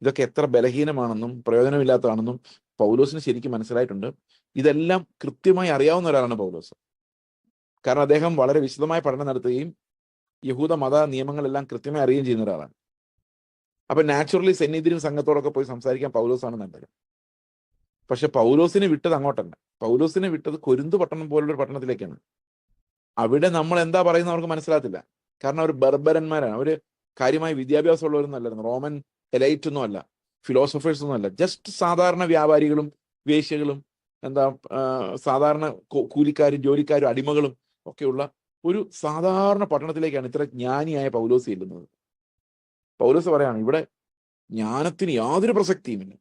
ഇതൊക്കെ എത്ര ബലഹീനമാണെന്നും പ്രയോജനമില്ലാത്തതാണെന്നും പൗലോസിന് ശരിക്കും മനസ്സിലായിട്ടുണ്ട്. ഇതെല്ലാം കൃത്യമായി അറിയാവുന്ന ഒരാളാണ് പൗലോസ്. കാരണം അദ്ദേഹം വളരെ വിശദമായ പഠനം നടത്തുകയും യഹൂദ മത നിയമങ്ങളെല്ലാം കൃത്യമായി അറിയുകയും ചെയ്യുന്ന ഒരാളാണ്. അപ്പൊ നാച്ചുറലി സന്നിധിരും സംഘത്തോടൊക്കെ പോയി സംസാരിക്കാൻ പൗലോസാണ് നല്ലത്. പക്ഷെ പൗലോസിനെ വിട്ടത് അങ്ങോട്ടല്ല. പൗലോസിനെ വിട്ടത് കൊരിന്ത് പട്ടണം പോലുള്ളൊരു പട്ടണത്തിലേക്കാണ്. അവിടെ നമ്മൾ എന്താ പറയുന്നത് അവർക്ക് മനസ്സിലാകത്തില്ല. കാരണം അവർ ബർബരന്മാരാണ്. അവര് കാര്യമായ വിദ്യാഭ്യാസം ഉള്ളവരൊന്നും അല്ലായിരുന്നു. റോമൻ എലൈറ്റ് ഒന്നും അല്ല, ഫിലോസഫേഴ്സ് ഒന്നും അല്ല. ജസ്റ്റ് സാധാരണ വ്യാപാരികളും വേശ്യകളും സാധാരണ കൂലിക്കാരും ജോലിക്കാരും അടിമകളും ഒക്കെയുള്ള ഒരു സാധാരണ പട്ടണത്തിലേക്കാണ് ഇത്ര ജ്ഞാനിയായ പൗലോസ് ചെല്ലുന്നത്. പൗലോസ് പറയാണ്, ഇവിടെ ജ്ഞാനത്തിന് യാതൊരു പ്രസക്തിയുമില്ല.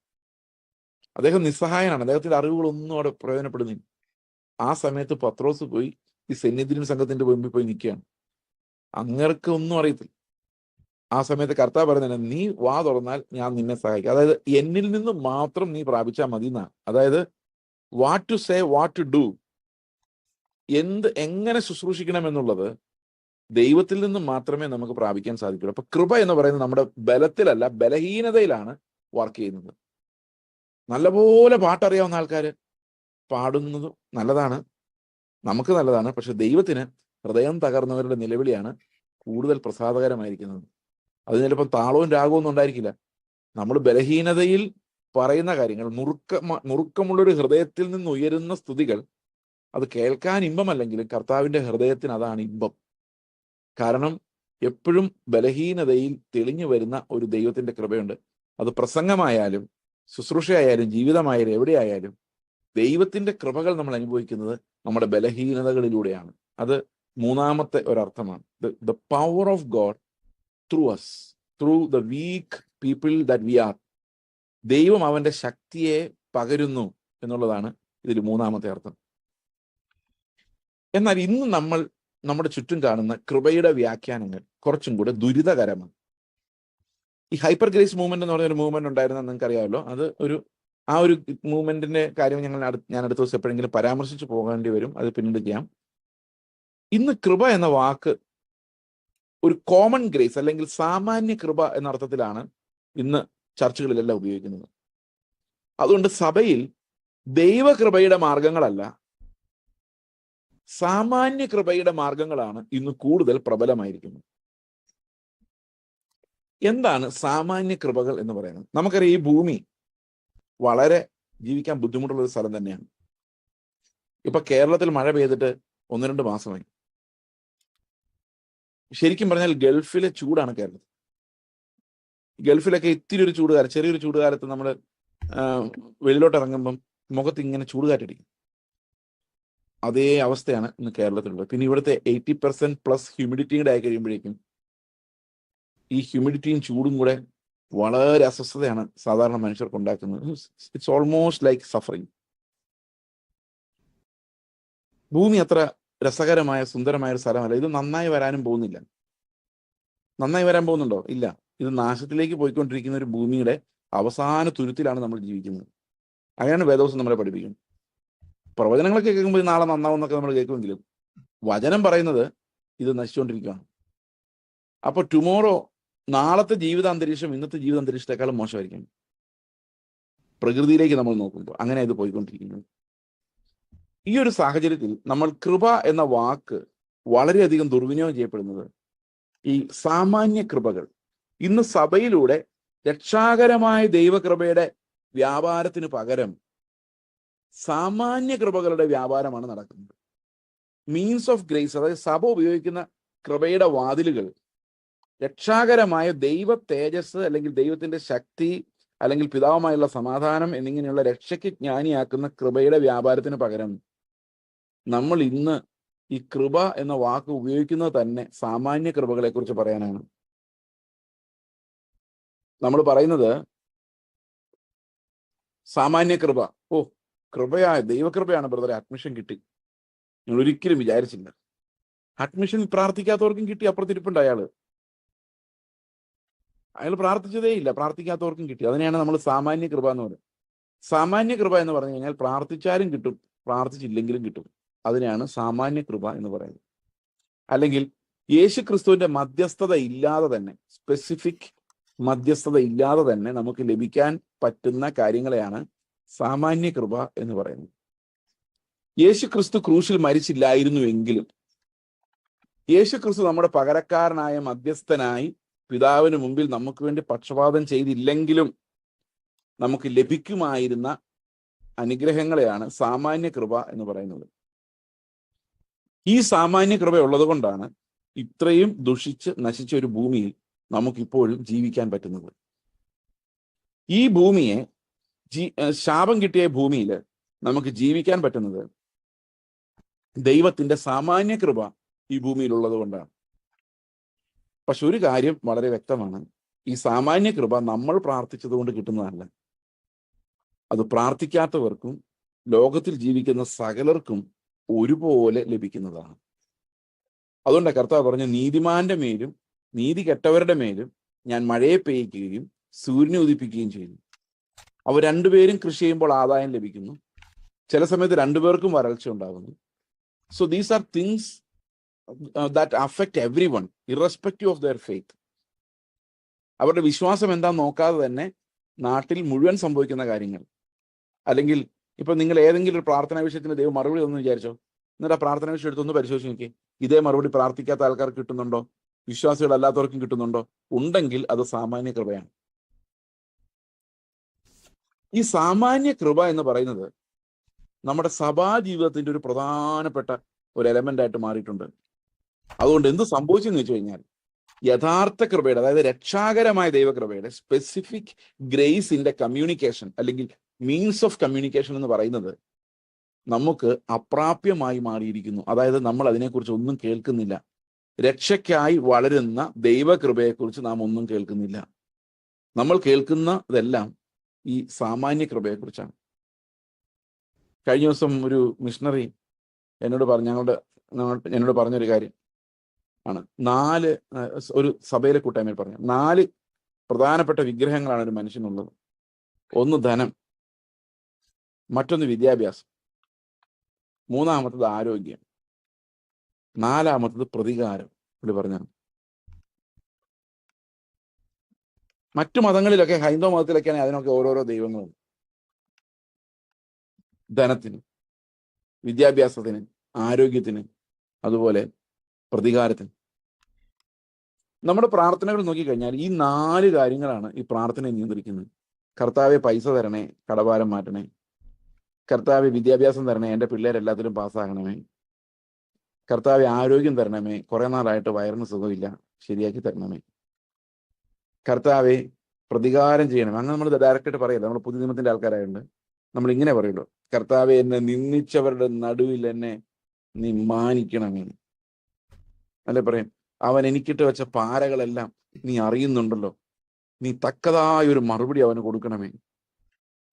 അദ്ദേഹം നിസ്സഹായനാണ്. അദ്ദേഹത്തിന്റെ അറിവുകളൊന്നും അവിടെ പ്രയോജനപ്പെടുന്നില്ല. ആ സമയത്ത് പത്രോസ് പോയി ഈ സന്നിധിരും സംഘത്തിന്റെ മുമ്പിൽ പോയി നിൽക്കുകയാണ്. അങ്ങർക്ക് ഒന്നും അറിയത്തില്ല. ആ സമയത്ത് കർത്താവ് പറയുന്നത്, നീ വാ തുറന്നാൽ ഞാൻ നിന്നെ സഹായിക്കാം. അതായത് എന്നിൽ നിന്ന് മാത്രം നീ പ്രാപിച്ചാൽ മതി എന്നാണ്. അതായത് what to say, what to do, എങ്ങനെ ശുശ്രൂഷിക്കണം എന്നുള്ളത് ദൈവത്തിൽ നിന്ന് മാത്രമേ നമുക്ക് പ്രാപിക്കാൻ സാധിക്കുള്ളൂ. അപ്പൊ കൃപ എന്ന് പറയുന്നത് നമ്മുടെ ബലത്തിലല്ല, ബലഹീനതയിലാണ് വർക്ക് ചെയ്യുന്നത്. നല്ലപോലെ പാട്ടറിയാവുന്ന ആൾക്കാർ പാടുന്നത് നല്ലതാണ്, നമുക്ക് നല്ലതാണ്. പക്ഷെ ദൈവത്തിന് ഹൃദയം തകർന്നവരുടെ നിലവിളിയാണ് കൂടുതൽ പ്രസാദകരമായിരിക്കുന്നത്. അത് ചിലപ്പോൾ താളവും രാഗവും ഒന്നും ഉണ്ടായിരിക്കില്ല. നമ്മൾ ബലഹീനതയിൽ പറയുന്ന കാര്യങ്ങൾ, നുറുക്കമുള്ളൊരു ഹൃദയത്തിൽ നിന്ന് ഉയരുന്ന സ്തുതികൾ, അത് കേൾക്കാൻ ഇമ്പമല്ലെങ്കിലും കർത്താവിന്റെ ഹൃദയത്തിന് അതാണ് ഇമ്പം. കാരണം എപ്പോഴും ബലഹീനതയിൽ തെളിഞ്ഞു വരുന്ന ഒരു ദൈവത്തിന്റെ കൃപയുണ്ട്. അത് പ്രസംഗമായാലും ശുശ്രൂഷയായാലും ജീവിതമായാലും എവിടെയായാലും ദൈവത്തിന്റെ കൃപകൾ നമ്മൾ അനുഭവിക്കുന്നത് നമ്മുടെ ബലഹീനതകളിലൂടെയാണ്. അത് മൂന്നാമത്തെ ഒരർത്ഥമാണ്. The power of God through us, through the weak people that we are. ദൈവം അവന്റെ ശക്തിയെ പകരുന്നു എന്നുള്ളതാണ് ഇതിൽ മൂന്നാമത്തെ അർത്ഥം. എന്നാൽ ഇന്ന് നമ്മൾ നമ്മുടെ ചുറ്റും കാണുന്ന കൃപയുടെ വ്യാഖ്യാനങ്ങൾ കുറച്ചും കൂടെ ദുരിതകരമാണ്. ഈ ഹൈപ്പർ ഗ്രേസ് മൂവ്മെന്റ് എന്ന് പറഞ്ഞൊരു മൂവ്മെന്റ് ഉണ്ടായിരുന്ന നിങ്ങൾക്ക് അറിയാമല്ലോ. അത് ആ ഒരു മൂവ്മെന്റിന്റെ കാര്യം ഞാൻ അടുത്ത ദിവസം എപ്പോഴെങ്കിലും പരാമർശിച്ചു പോകേണ്ടി വരും. അത് പിന്നീട് ചെയ്യാം. ഇന്ന് കൃപ എന്ന വാക്ക് ഒരു കോമൺ ഗ്രേസ് അല്ലെങ്കിൽ സാമാന്യ കൃപ എന്ന അർത്ഥത്തിലാണ് ഇന്ന് ചർച്ചകളിലെല്ലാം ഉപയോഗിക്കുന്നത്. അതുകൊണ്ട് സഭയിൽ ദൈവകൃപയുടെ മാർഗങ്ങളല്ല, സാമാന്യ കൃപയുടെ മാർഗങ്ങളാണ് ഇന്ന് കൂടുതൽ പ്രബലമായിരിക്കുന്നത്. എന്താണ് സാമാന്യ കൃപകൾ എന്ന് പറയുന്നത്? നമുക്കറിയാം, ഈ ഭൂമി വളരെ ജീവിക്കാൻ ബുദ്ധിമുട്ടുള്ള ഒരു സ്ഥലം തന്നെയാണ്. ഇപ്പൊ കേരളത്തിൽ മഴ പെയ്തിട്ട് 1-2 മാസമായി. ശരിക്കും പറഞ്ഞാൽ ഗൾഫിലെ ചൂടാണ് കേരളത്തിൽ. ഗൾഫിലൊക്കെ ഇത്തിരി ഒരു ചൂടുകാലം, ചെറിയൊരു ചൂടുകാലത്ത് നമ്മൾ വെളിയിലോട്ട് ഇറങ്ങുമ്പം മുഖത്ത് ഇങ്ങനെ ചൂടുകാറ്റടിക്കും. അതേ അവസ്ഥയാണ് ഇന്ന് കേരളത്തിലുള്ളത്. പിന്നെ ഇവിടുത്തെ 80% ഹ്യൂമിഡിറ്റിയും കൂടെ ആയി കഴിയുമ്പോഴേക്കും ഈ ഹ്യൂമിഡിറ്റിയും ചൂടും കൂടെ വളരെ അസ്വസ്ഥതയാണ് സാധാരണ മനുഷ്യർക്ക് ഉണ്ടാക്കുന്നത്. It's almost like suffering. ഭൂമി അത്ര രസകരമായ സുന്ദരമായ ഒരു സ്ഥലമല്ല. ഇത് നന്നായി വരാനും പോകുന്നില്ല. നന്നായി വരാൻ പോകുന്നുണ്ടോ? ഇല്ല. ഇത് നാശത്തിലേക്ക് പോയിക്കൊണ്ടിരിക്കുന്ന ഒരു ഭൂമിയുടെ അവസാന തുരുത്തിലാണ് നമ്മൾ ജീവിക്കുന്നത്. അങ്ങനെയാണ് വേദവസം നമ്മളെ പഠിപ്പിക്കുന്നത്. പ്രവചനങ്ങളൊക്കെ കേൾക്കുമ്പോൾ നാളെ നന്നാവും എന്നൊക്കെ നമ്മൾ കേൾക്കുമെങ്കിലും വചനം പറയുന്നത് ഇത് നശിച്ചുകൊണ്ടിരിക്കുകയാണ്. അപ്പൊ ടുമോറോ, നാളത്തെ ജീവിത അന്തരീക്ഷം ഇന്നത്തെ ജീവിത അന്തരീക്ഷത്തെക്കാളും മോശമായിരിക്കും. പ്രകൃതിയിലേക്ക് നമ്മൾ നോക്കുമ്പോൾ അങ്ങനെ ഇത് പോയിക്കൊണ്ടിരിക്കുന്നത്. ഈ ഒരു സാഹചര്യത്തിൽ നമ്മൾ കൃപ എന്ന വാക്ക് വളരെയധികം ദുർവിനിയോഗം ചെയ്യപ്പെടുന്നത് ഈ സാമാന്യ കൃപകൾ. ഇന്ന് സഭയിലൂടെ രക്ഷാകരമായ ദൈവകൃപയുടെ വ്യാപാരത്തിന് പകരം സാമാന്യ കൃപകളുടെ വ്യാപാരമാണ് നടക്കുന്നത്. മീൻസ് ഓഫ് ഗ്രേസ്, അതായത് സഭ ഉപയോഗിക്കുന്ന കൃപയുടെ വാതിലുകൾ രക്ഷാകരമായ ദൈവ തേജസ് അല്ലെങ്കിൽ ദൈവത്തിന്റെ ശക്തി അല്ലെങ്കിൽ പിതാവുമായുള്ള സമാധാനം എന്നിങ്ങനെയുള്ള രക്ഷയ്ക്ക് ജ്ഞാനിയാക്കുന്ന കൃപയുടെ വ്യാപാരത്തിന് പകരം നമ്മൾ ഇന്ന് ഈ കൃപ എന്ന വാക്ക് ഉപയോഗിക്കുന്നത് തന്നെ സാമാന്യ കൃപകളെ കുറിച്ച് പറയാനാണ്. നമ്മൾ പറയുന്നത് സാമാന്യ കൃപ, കൃപയായ ദൈവകൃപയാണ് ബ്രദറെ, അഡ്മിഷൻ കിട്ടി. നിങ്ങൾ ഒരിക്കലും വിചാരിച്ചില്ല. അഡ്മിഷൻ പ്രാർത്ഥിക്കാത്തവർക്കും കിട്ടി. അപ്പുറത്തിരിപ്പുണ്ട് അയാൾ പ്രാർത്ഥിച്ചതേ ഇല്ല, പ്രാർത്ഥിക്കാത്തവർക്കും കിട്ടി. അതിനെയാണ് നമ്മൾ സാമാന്യ കൃപ എന്ന് പറയുന്നത്. സാമാന്യ കൃപ എന്ന് പറഞ്ഞു കഴിഞ്ഞാൽ പ്രാർത്ഥിച്ചാലും കിട്ടും, പ്രാർത്ഥിച്ചില്ലെങ്കിലും കിട്ടും. അതിനെയാണ് സാമാന്യ കൃപ എന്ന് പറയുന്നത്. അല്ലെങ്കിൽ യേശു ക്രിസ്തുവിന്റെ മധ്യസ്ഥത ഇല്ലാതെ തന്നെ, സ്പെസിഫിക് മധ്യസ്ഥത ഇല്ലാതെ തന്നെ നമുക്ക് ലഭിക്കാൻ പറ്റുന്ന കാര്യങ്ങളെയാണ് സാമാന്യ കൃപ എന്ന് പറയുന്നത്. യേശു ക്രിസ്തു ക്രൂശിൽ മരിച്ചില്ലായിരുന്നുവെങ്കിലും, യേശു ക്രിസ്തു നമ്മുടെ പകരക്കാരനായ മധ്യസ്ഥനായി പിതാവിന് മുമ്പിൽ നമുക്ക് വേണ്ടി പക്ഷപാതം ചെയ്തില്ലെങ്കിലും നമുക്ക് ലഭിക്കുമായിരുന്ന അനുഗ്രഹങ്ങളെയാണ് സാമാന്യ കൃപ എന്ന് പറയുന്നത്. ഈ സാമാന്യ കൃപ ഉള്ളത് കൊണ്ടാണ് ഇത്രയും ദുഷിച്ച് നശിച്ച ഒരു ഭൂമിയിൽ നമുക്കിപ്പോഴും ജീവിക്കാൻ പറ്റുന്നത്. ഈ ഭൂമിയെ ശാപം കിട്ടിയ ഭൂമിയിൽ നമുക്ക് ജീവിക്കാൻ പറ്റുന്നത് ദൈവത്തിന്റെ സാമാന്യ കൃപ ഈ ഭൂമിയിൽ ഉള്ളത് കൊണ്ടാണ്. പക്ഷെ ഒരു കാര്യം വളരെ വ്യക്തമാണ്, ഈ സാമാന്യ കൃപ നമ്മൾ പ്രാർത്ഥിച്ചത് കൊണ്ട് കിട്ടുന്നതല്ല. അത് പ്രാർത്ഥിക്കാത്തവർക്കും ലോകത്തിൽ ജീവിക്കുന്ന സകലർക്കും ഒരുപോലെ ലഭിക്കുന്നതാണ്. അതുകൊണ്ട് കർത്താവ് പറഞ്ഞു, നീതിമാന്റെ മേലും നീതി കെട്ടവരുടെ മേലും ഞാൻ മഴയെ പെയ്യ്ക്കുകയും സൂര്യനെ ഉദിപ്പിക്കുകയും ചെയ്തു. അവർ രണ്ടുപേരും കൃഷി ചെയ്യുമ്പോൾ ആദായം ലഭിക്കുന്നു. ചില സമയത്ത് രണ്ടുപേർക്കും വരൾച്ച ഉണ്ടാകുന്നു. So these are things that affect every one irrespective of their faith. അവരുടെ വിശ്വാസം എന്താന്ന് നോക്കാതെ തന്നെ നാട്ടിൽ മുഴുവൻ സംഭവിക്കുന്ന കാര്യങ്ങൾ. അല്ലെങ്കിൽ ഇപ്പൊ നിങ്ങൾ ഏതെങ്കിലും ഒരു പ്രാർത്ഥനാ വിഷയത്തിന് ദൈവം മറുപടി ഒന്നും വിചാരിച്ചോ, എന്നിട്ട് ആ പ്രാർത്ഥനാ വിഷയം എടുത്തൊന്ന് പരിശോധിച്ച് നോക്കി, ഇതേ മറുപടി പ്രാർത്ഥിക്കാത്ത ആൾക്കാർക്ക് കിട്ടുന്നുണ്ടോ, വിശ്വാസികളല്ലാത്തവർക്കും കിട്ടുന്നുണ്ടോ? ഉണ്ടെങ്കിൽ അത് സാമാന്യ കൃപയാണ്. ഈ സാമാന്യ കൃപ എന്ന് പറയുന്നത് നമ്മുടെ സഭാ ജീവിതത്തിന്റെ ഒരു പ്രധാനപ്പെട്ട ഒരു എലമെന്റ് ആയിട്ട് മാറിയിട്ടുണ്ട്. അതുകൊണ്ട് എന്ത് സംഭവിച്ചെന്ന് വെച്ച് കഴിഞ്ഞാൽ, യഥാർത്ഥ കൃപയുടെ, അതായത് രക്ഷാകരമായ ദൈവകൃപയുടെ സ്പെസിഫിക് ഗ്രേസിന്റെ കമ്മ്യൂണിക്കേഷൻ അല്ലെങ്കിൽ മീൻസ് ഓഫ് കമ്മ്യൂണിക്കേഷൻ എന്ന് പറയുന്നത് നമുക്ക് അപ്രാപ്യമായി മാറിയിരിക്കുന്നു. അതായത് നമ്മൾ അതിനെക്കുറിച്ച് ഒന്നും കേൾക്കുന്നില്ല. രക്ഷയ്ക്കായി വളരുന്ന ദൈവകൃപയെക്കുറിച്ച് നാം ഒന്നും കേൾക്കുന്നില്ല. നമ്മൾ കേൾക്കുന്നതെല്ലാം ഈ സാമാന്യ കൃപയെക്കുറിച്ചാണ്. കഴിഞ്ഞ ദിവസം ഒരു മിഷണറി എന്നോട് പറഞ്ഞൊരു കാര്യം ആണ്. ഒരു സഭയിലെ കൂട്ടായ്മയിൽ പറഞ്ഞു, 4 പ്രധാനപ്പെട്ട വിഗ്രഹങ്ങളാണ് ഒരു മനുഷ്യനുള്ളത്. ഒന്ന് ധനം, മറ്റൊന്ന് വിദ്യാഭ്യാസം, മൂന്നാമത്തത് ആരോഗ്യം, നാലാമത്തത് പ്രതികാരം. പുള്ളി പറഞ്ഞാണ്. മറ്റു മതങ്ങളിലൊക്കെ, ഹൈന്ദവ മതത്തിലൊക്കെയാണ് അതിനൊക്കെ ഓരോരോ ദൈവങ്ങളും. ധനത്തിന്, വിദ്യാഭ്യാസത്തിന്, ആരോഗ്യത്തിന്, അതുപോലെ പ്രതികാരത്തിന്. നമ്മുടെ പ്രാർത്ഥനകൾ നോക്കിക്കഴിഞ്ഞാൽ ഈ 4 കാര്യങ്ങളാണ് ഈ പ്രാർത്ഥനയെ നിയന്ത്രിക്കുന്നത്. കർത്താവെ പൈസ തരണേ, കടഭാരം മാറ്റണേ. കർത്താവെ വിദ്യാഭ്യാസം തരണേ, എൻ്റെ പിള്ളേരെല്ലാത്തിലും പാസ്സാകണമേ. കർത്താവെ ആരോഗ്യം തരണമേ, കുറെ നാളായിട്ട് വയറിന് സുഖമില്ല, ശരിയാക്കി തരണമേ. കർത്താവെ പ്രതികാരം ചെയ്യണം. അങ്ങനെ നമ്മൾ ഡയറക്റ്റായിട്ട് പറയില്ല. നമ്മൾ പുതിയ നിയമത്തിന്റെ ആൾക്കാരായതുകൊണ്ട് നമ്മൾ ഇങ്ങനെ പറയുള്ളൂ, കർത്താവെ എന്നെ നിന്ദിച്ചവരുടെ നടുവിൽ എന്നെ നീ മാനിക്കണമേ. അല്ലെ പറയും, അവൻ എനിക്കിട്ട് വെച്ച പാരകളെല്ലാം നീ അറിയുന്നുണ്ടല്ലോ, നീ തക്കതായ ഒരു മറുപടി അവന് കൊടുക്കണമേ.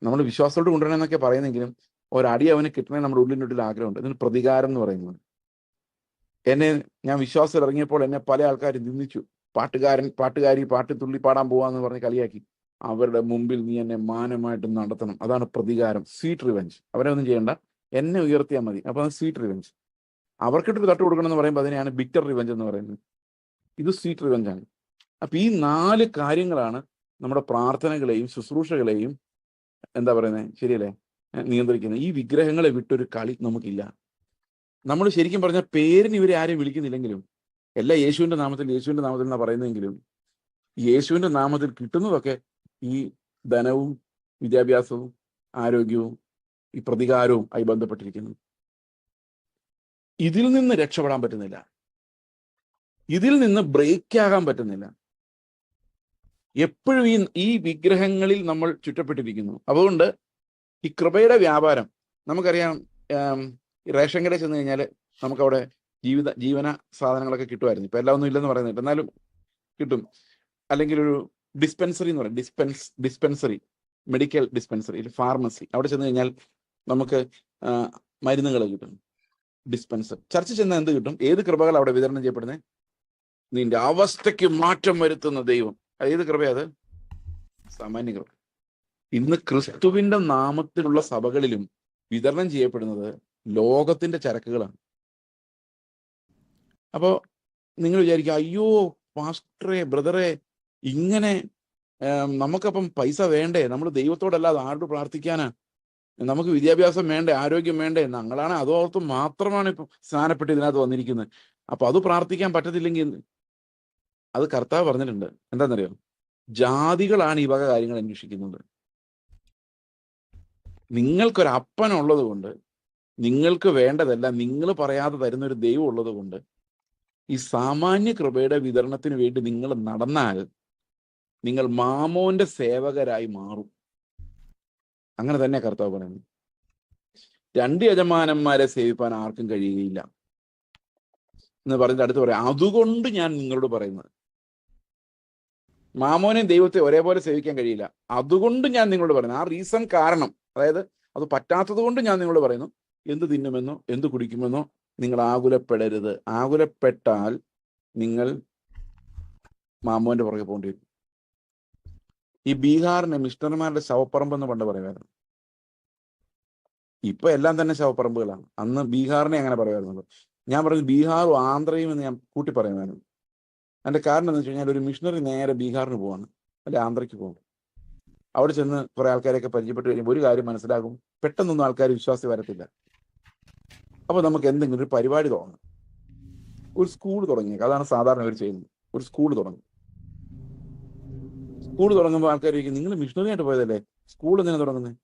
നമ്മൾ വിശ്വാസത്തോട് കൊണ്ടുവരണമെന്നൊക്കെ പറയുന്നെങ്കിലും ഒരടി അവന് കിട്ടണേ നമ്മുടെ ഉള്ളിനുള്ളിൽ ആഗ്രഹമുണ്ട്. ഇതിന് പ്രതികാരം എന്ന് പറയുന്നത്. ഞാൻ വിശ്വാസത്തിൽ ഇറങ്ങിയപ്പോൾ എന്നെ പല ആൾക്കാരും നിന്ദിച്ചു. പാട്ടുകാരി പാട്ട് തുള്ളി പാടാൻ പോവാന്ന് പറഞ്ഞ് കളിയാക്കി. അവരുടെ മുമ്പിൽ നീ എന്നെ മാനമായിട്ട് നടത്തണം. അതാണ് പ്രതികാരം, സ്വീറ്റ് റിവെഞ്ച്. അവരെ ഒന്നും ചെയ്യണ്ട, എന്നെ ഉയർത്തിയാൽ മതി. അപ്പൊ അത് സ്വീറ്റ് റിവെഞ്ച്. അവർക്കിട്ട് തട്ട് കൊടുക്കണം എന്ന് പറയുമ്പോൾ അതിനെയാണ് ബിറ്റർ റിവെഞ്ച് എന്ന് പറയുന്നത്. ഇത് സ്വീറ്റ് റിവെഞ്ച് ആണ്. അപ്പൊ ഈ 4 കാര്യങ്ങളാണ് നമ്മുടെ പ്രാർത്ഥനകളെയും ശുശ്രൂഷകളെയും എന്താ പറയുന്നത്, ശരിയല്ലേ, നിയന്ത്രിക്കുന്നത്. ഈ വിഗ്രഹങ്ങളെ വിട്ടൊരു കളി നമുക്കില്ല. നമ്മൾ ശരിക്കും പറഞ്ഞാൽ പേരിന് ഇവരെ ആരെയും വിളിക്കുന്നില്ലെങ്കിലും, എല്ലാം യേശുവിന്റെ നാമത്തിൽ എന്നാ പറയുന്നതെങ്കിലും, യേശുവിന്റെ നാമത്തിൽ കിട്ടുന്നതൊക്കെ ഈ ധനവും വിദ്യാഭ്യാസവും ആരോഗ്യവും ഈ പ്രതികാരവും ആയി ബന്ധപ്പെട്ടിരിക്കുന്നു. ഇതിൽ നിന്ന് രക്ഷപ്പെടാൻ പറ്റുന്നില്ല, ഇതിൽ നിന്ന് ബ്രേക്ക് ആകാൻ പറ്റുന്നില്ല. എപ്പോഴും ഈ വിഗ്രഹങ്ങളിൽ നമ്മൾ ചുറ്റപ്പെട്ടിരിക്കുന്നു. അതുകൊണ്ട് ഈ കൃപയുടെ വ്യാപാരം നമുക്കറിയാം. റേഷൻ കടയിൽ ചെന്ന് കഴിഞ്ഞാൽ നമുക്കവിടെ ജീവന സാധനങ്ങളൊക്കെ കിട്ടുമായിരുന്നു. ഇപ്പൊ എല്ലാം ഒന്നും ഇല്ലെന്ന് പറയുന്നുണ്ട്, എന്നാലും കിട്ടും. അല്ലെങ്കിൽ ഒരു ഡിസ്പെൻസറി എന്ന് പറയും, ഡിസ്പെൻസറി, മെഡിക്കൽ ഡിസ്പെൻസറി, ഫാർമസി. അവിടെ ചെന്ന് കഴിഞ്ഞാൽ നമുക്ക് മരുന്നുകൾ കിട്ടും. ഡിസ്പെൻസർ. ചർച്ച ചെന്നാൽ എന്ത് കിട്ടും? ഏത് കൃപകൾ അവിടെ വിതരണം ചെയ്യപ്പെടുന്നത്? നിന്റെ അവസ്ഥയ്ക്ക് മാറ്റം വരുത്തുന്ന ദൈവം. ഏത് കൃപയത്? സാമാന്യ കൃപ. ഇന്ന് ക്രിസ്തുവിന്റെ നാമത്തിലുള്ള സഭകളിലും വിതരണം ചെയ്യപ്പെടുന്നത് ലോകത്തിന്റെ ചരക്കുകളാണ്. അപ്പോ നിങ്ങൾ വിചാരിക്കുക, അയ്യോ പാസ്റ്ററെ, ബ്രദറെ, ഇങ്ങനെ നമുക്കപ്പം പൈസ വേണ്ടേ? നമ്മൾ ദൈവത്തോടല്ലാതെ ആരോട് പ്രാർത്ഥിക്കാനാ? നമുക്ക് വിദ്യാഭ്യാസം വേണ്ടേ? ആരോഗ്യം വേണ്ടേ? ഞങ്ങളാണ് അതോർത്ത് മാത്രമാണ് ഇപ്പം സ്നാനപ്പെട്ട് ഇതിനകത്ത് വന്നിരിക്കുന്നത്. അപ്പൊ അത് പ്രാർത്ഥിക്കാൻ പറ്റത്തില്ലെങ്കിൽ അത് കർത്താവ് പറഞ്ഞിട്ടുണ്ട്. എന്താണെന്നറിയോ? ജാതികളാണ് ഈ വക കാര്യങ്ങൾ അന്വേഷിക്കുന്നത്. നിങ്ങൾക്കൊരപ്പനുള്ളത് കൊണ്ട്, നിങ്ങൾക്ക് വേണ്ടതെല്ലാം നിങ്ങൾ പറയാതെ തരുന്നൊരു ദൈവം ഉള്ളത് കൊണ്ട്, ഈ സാമാന്യ കൃപയുടെ വിതരണത്തിന് വേണ്ടി നിങ്ങൾ നടന്നാൽ നിങ്ങൾ മാമോന്റെ സേവകരായി മാറും. അങ്ങനെ തന്നെ കർത്താവ് പറയുന്നു. 2 യജമാനന്മാരെ സേവിപ്പാൻ ആർക്കും കഴിയുകയില്ല എന്ന് പറഞ്ഞിട്ട് അടുത്ത് പറയാം, അതുകൊണ്ട് ഞാൻ നിങ്ങളോട് പറയുന്നത്. മാമോനെയും ദൈവത്തെ ഒരേപോലെ സേവിക്കാൻ കഴിയില്ല, അതുകൊണ്ട് ഞാൻ നിങ്ങളോട് പറയുന്നു. ആ റീസൺ, കാരണം, അതായത് അത് പറ്റാത്തത് കൊണ്ട് ഞാൻ നിങ്ങളോട് പറയുന്നു, എന്ത് തിന്നുമെന്നോ എന്ത് കുടിക്കുമെന്നോ നിങ്ങൾ ആകുലപ്പെടരുത്. ആകുലപ്പെട്ടാൽ നിങ്ങൾ മാമോന്റെ പുറകെ പോകേണ്ടി വരും. ഈ ബീഹാറിനെ മിഷണറിമാരുടെ ശവപ്പറമ്പെന്ന് പണ്ട് പറയുമായിരുന്നു. ഇപ്പൊ എല്ലാം തന്നെ ശവപ്പറമ്പുകളാണ്. അന്ന് ബീഹാറിനെ അങ്ങനെ പറയുമായിരുന്നുള്ളൂ. ഞാൻ പറഞ്ഞു ബീഹാറും ആന്ധ്രയും എന്ന് ഞാൻ കൂട്ടി പറയുമായിരുന്നു. അതിന്റെ കാരണം എന്ന് വെച്ച് കഴിഞ്ഞാൽ ഒരു മിഷണറി നേരെ ബീഹാറിന് പോവാണ്, അല്ലെ ആന്ധ്രയ്ക്ക് പോകും. അവിടെ ചെന്ന് കുറെ ആൾക്കാരെയൊക്കെ പരിചയപ്പെട്ട് കഴിയുമ്പോൾ ഒരു കാര്യം മനസ്സിലാകും, പെട്ടെന്നൊന്നും ആൾക്കാർ വിശ്വാസി വരത്തില്ല. അപ്പൊ നമുക്ക് എന്തെങ്കിലും ഒരു പരിപാടി തുടങ്ങണം. ഒരു സ്കൂൾ തുടങ്ങിയേക്കാം. അതാണ് സാധാരണ അവർ ചെയ്യുന്നത്. ഒരു സ്കൂൾ തുടങ്ങും. സ്കൂൾ തുടങ്ങുമ്പോൾ ആൾക്കാർ ചോദിക്കും, നിങ്ങൾ മിഷണറി ആയിട്ട് പോയതല്ലേ, സ്കൂൾ എങ്ങനെ തുടങ്ങുന്നത്?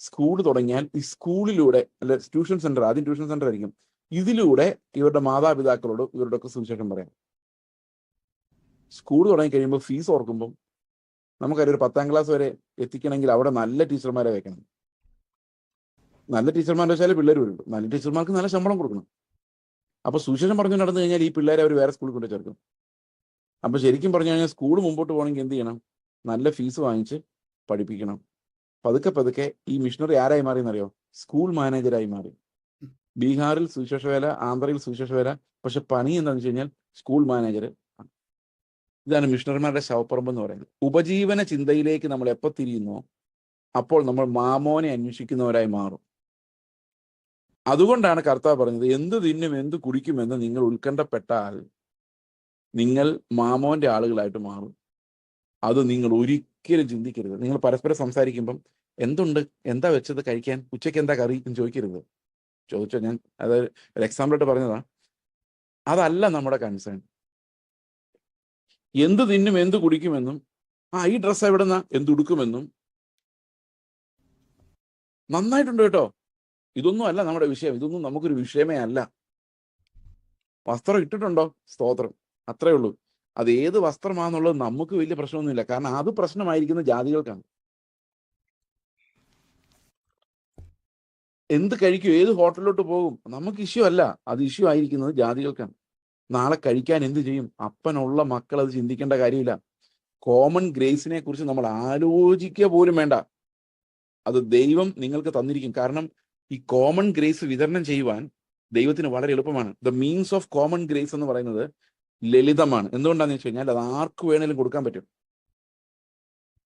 സ്കൂൾ തുടങ്ങിയാൽ ഈ സ്കൂളിലൂടെ, അല്ലെ ട്യൂഷൻ സെന്റർ, ആദ്യം ട്യൂഷൻ സെന്റർ ആയിരിക്കും, ഇതിലൂടെ ഇവരുടെ മാതാപിതാക്കളോട് ഇവരുടെയൊക്കെ സുവിശേഷം പറയാം. സ്കൂൾ തുടങ്ങി കഴിയുമ്പോൾ ഫീസ് ഓർക്കുമ്പോൾ നമുക്കറിയാം, ഒരു 10ാം ക്ലാസ് വരെ എത്തിക്കണമെങ്കിൽ അവിടെ നല്ല ടീച്ചർമാരെ വെക്കണം. നല്ല ടീച്ചർമാരെ വെച്ചാൽ പിള്ളേർ വരുള്ളൂ. നല്ല ടീച്ചർമാർക്ക് നല്ല ശമ്പളം കൊടുക്കണം. അപ്പൊ സുവിശേഷം പറഞ്ഞു നടന്നു കഴിഞ്ഞാൽ ഈ പിള്ളേരെ അവർ വേറെ സ്കൂളിൽ കൊണ്ട് ചേർക്കും. അപ്പൊ ശരിക്കും പറഞ്ഞു കഴിഞ്ഞാൽ സ്കൂൾ മുമ്പോട്ട് പോകണമെങ്കിൽ എന്ത് ചെയ്യണം? നല്ല ഫീസ് വാങ്ങിച്ച് പഠിപ്പിക്കണം. പതുക്കെ പതുക്കെ ഈ മിഷണറി ആരായി മാറിയെന്നറിയോ? സ്കൂൾ മാനേജരായി മാറി. ബീഹാറിൽ സുവിശേഷ വേല, ആന്ധ്രയിൽ സുവിശേഷ വേല, പക്ഷെ പണി എന്താണെന്ന് വെച്ച് കഴിഞ്ഞാൽ സ്കൂൾ മാനേജർ. ഇതാണ് മിഷണറിമാരുടെ ശവപ്പറമ്പ് എന്ന് പറയുന്നത്. ഉപജീവന ചിന്തയിലേക്ക് നമ്മൾ എപ്പോൾ തിരിയുന്നോ അപ്പോൾ നമ്മൾ മാമോനെ അന്വേഷിക്കുന്നവരായി മാറും. അതുകൊണ്ടാണ് കർത്താവ് പറഞ്ഞത്, എന്ത് തിന്നും എന്ത് കുടിക്കുമെന്ന് നിങ്ങൾ ഉത്കണ്ഠപ്പെട്ടാൽ നിങ്ങൾ മാമോന്റെ ആളുകളായിട്ട് മാറും. അത് നിങ്ങൾ ഒരിക്കലും ചിന്തിക്കരുത്. നിങ്ങൾ പരസ്പരം സംസാരിക്കുമ്പം എന്തുണ്ട്, എന്താ വെച്ചത് കഴിക്കാൻ, ഉച്ചയ്ക്ക് എന്താ കറി എന്ന് ചോദിക്കരുത്. ചോദിച്ചോ, ഞാൻ അത് ഒരു എക്സാമ്പിളായിട്ട് പറഞ്ഞതാ. അതല്ല നമ്മുടെ കൺസേൺ. എന്ത് തിന്നും എന്ത് കുടിക്കുമെന്നും ഈ ഡ്രസ്സ് എവിടെന്നാ, എന്തുടുക്കുമെന്നും. നന്നായിട്ടുണ്ട് കേട്ടോ, ഇതൊന്നും അല്ല നമ്മുടെ വിഷയം. ഇതൊന്നും നമുക്കൊരു വിഷയമേ അല്ല. വസ്ത്രം ഇട്ടിട്ടുണ്ടോ? സ്തോത്രം, അത്രേ ഉള്ളൂ. അത് ഏത് വസ്ത്രമാണെന്നുള്ളത് നമുക്ക് വലിയ പ്രശ്നമൊന്നുമില്ല. കാരണം അത് പ്രശ്നമായിരിക്കുന്ന ജാതികൾക്കാണ്. എന്ത് കഴിക്കും, ഏത് ഹോട്ടലിലോട്ട് പോകും, നമുക്ക് ഇഷ്യൂ അല്ല. അത് ഇഷ്യൂ ആയിരിക്കുന്നത് ജാതികൾക്കാണ്. നാളെ കഴിക്കാൻ എന്ത് ചെയ്യും? അപ്പനുള്ള മക്കൾ അത് ചിന്തിക്കേണ്ട കാര്യമില്ല. കോമൺ ഗ്രേസിനെ കുറിച്ച് നമ്മൾ ആലോചിക്കുക പോലും വേണ്ട. അത് ദൈവം നിങ്ങൾക്ക് തന്നിരിക്കും. കാരണം ഈ കോമൺ ഗ്രേസ് വിതരണം ചെയ്യുവാൻ ദൈവത്തിന് വളരെ എളുപ്പമാണ്. The means of common grace എന്ന് പറയുന്നത് ലളിതമാണ്. എന്തുകൊണ്ടാന്ന് വെച്ച് കഴിഞ്ഞാൽ അത് ആർക്ക് വേണേലും കൊടുക്കാൻ പറ്റും.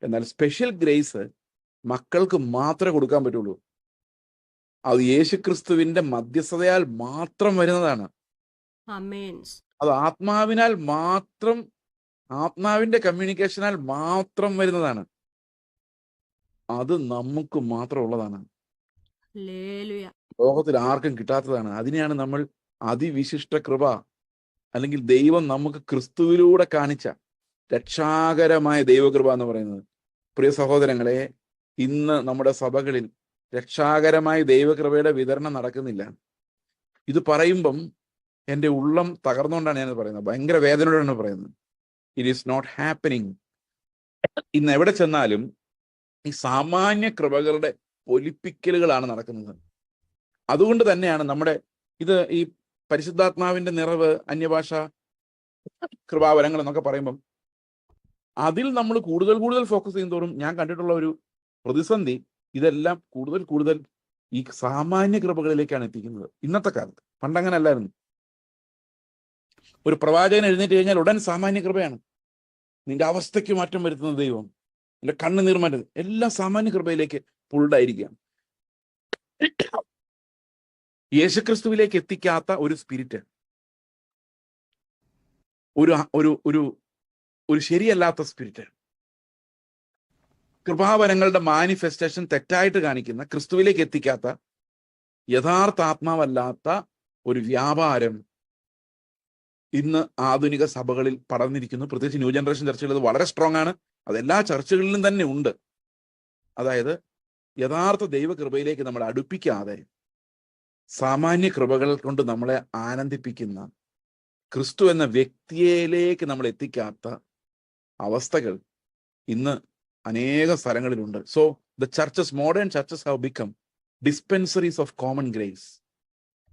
എന്നാൽ സ്പെഷ്യൽ ഗ്രേസ് മക്കൾക്ക് മാത്രമേ കൊടുക്കാൻ പറ്റുള്ളൂ. അത് യേശുക്രിസ്തുവിന്റെ മധ്യസ്ഥതയാൽ മാത്രം വരുന്നതാണ്. അത് ആത്മാവിനാൽ മാത്രം, ആത്മാവിന്റെ കമ്മ്യൂണിക്കേഷനാൽ മാത്രം വരുന്നതാണ്. അത് നമുക്ക് മാത്രമുള്ളതാണ്. ലോകത്തിൽ ആർക്കും കിട്ടാത്തതാണ്. അതിനെയാണ് നമ്മൾ അതിവിശിഷ്ട കൃപ, അല്ലെങ്കിൽ ദൈവം നമുക്ക് ക്രിസ്തുവിലൂടെ കാണിച്ച രക്ഷാകരമായ ദൈവകൃപ എന്ന് പറയുന്നത്. പ്രിയ സഹോദരങ്ങളെ, ഇന്ന് നമ്മുടെ സഭകളിൽ രക്ഷാകരമായ ദൈവകൃപയുടെ വിതരണം നടക്കുന്നില്ല. ഇത് പറയുമ്പം എൻ്റെ ഉള്ളം തകർന്നുകൊണ്ടാണ് ഞാനത് പറയുന്നത്. ഭയങ്കര വേദനയോടാണ് പറയുന്നത്. It is not happening. ഇന്ന് എവിടെ ചെന്നാലും ഈ സാമാന്യ കൃപകളുടെ ഒലിപ്പിക്കലുകളാണ് നടക്കുന്നത്. അതുകൊണ്ട് തന്നെയാണ് നമ്മുടെ ഇത് ഈ പരിശുദ്ധാത്മാവിന്റെ നിറവ്, അന്യഭാഷ, കൃപാവരങ്ങൾ എന്നൊക്കെ പറയുമ്പം അതിൽ നമ്മൾ കൂടുതൽ കൂടുതൽ ഫോക്കസ് ചെയ്യുന്നതോറും ഞാൻ കണ്ടിട്ടുള്ള ഒരു പ്രതിസന്ധി, ഇതെല്ലാം കൂടുതൽ കൂടുതൽ ഈ സാമാന്യ കൃപകളിലേക്കാണ് എത്തിക്കുന്നത് ഇന്നത്തെ കാലത്ത്. പണ്ടങ്ങനെ അല്ലായിരുന്നു. ഒരു പ്രവാചകൻ എഴുന്നേറ്റ് കഴിഞ്ഞാൽ ഉടൻ സാമാന്യ കൃപയാണ്. നിന്റെ അവസ്ഥയ്ക്ക് മാറ്റം വരുത്തുന്ന ദൈവം, നിന്റെ കണ്ണുനീർ മാറ്റം, എല്ലാം സാമാന്യ കൃപയിലേക്ക് പുൾഡായിരിക്കുകയാണ്. യേശുക്രിസ്തുവിലേക്ക് എത്തിക്കാത്ത ഒരു സ്പിരിറ്റ്, ഒരു ഒരു ഒരു ഒരു ശരിയല്ലാത്ത സ്പിരിറ്റ്, കൃപാവരങ്ങളുടെ മാനിഫെസ്റ്റേഷൻ തെറ്റായിട്ട് കാണിക്കുന്ന, ക്രിസ്തുവിലേക്ക് എത്തിക്കാത്ത, യഥാർത്ഥ ആത്മാവല്ലാത്ത ഒരു വ്യാപാരം ഇന്ന് ആധുനിക സഭകളിൽ പടർന്നിരിക്കുന്നു. പ്രത്യേകിച്ച് ന്യൂ ജനറേഷൻ ചർച്ചകൾ അത് വളരെ സ്ട്രോങ് ആണ്. അതെല്ലാ ചർച്ചകളിലും തന്നെ ഉണ്ട്. അതായത് യഥാർത്ഥ ദൈവകൃപയിലേക്ക് നമ്മൾ അടുപ്പിക്കാതെ സാമാന്യ കൃപകൾ കൊണ്ട് നമ്മളെ ആനന്ദിപ്പിക്കുന്ന, ക്രിസ്തു എന്ന വ്യക്തിയിലേക്ക് നമ്മൾ എത്തിക്കാത്ത അവസ്ഥകൾ ഇന്ന് അനേക സ്ഥലങ്ങളിലുണ്ട്. So the churches, modern churches have become dispensaries of common grace,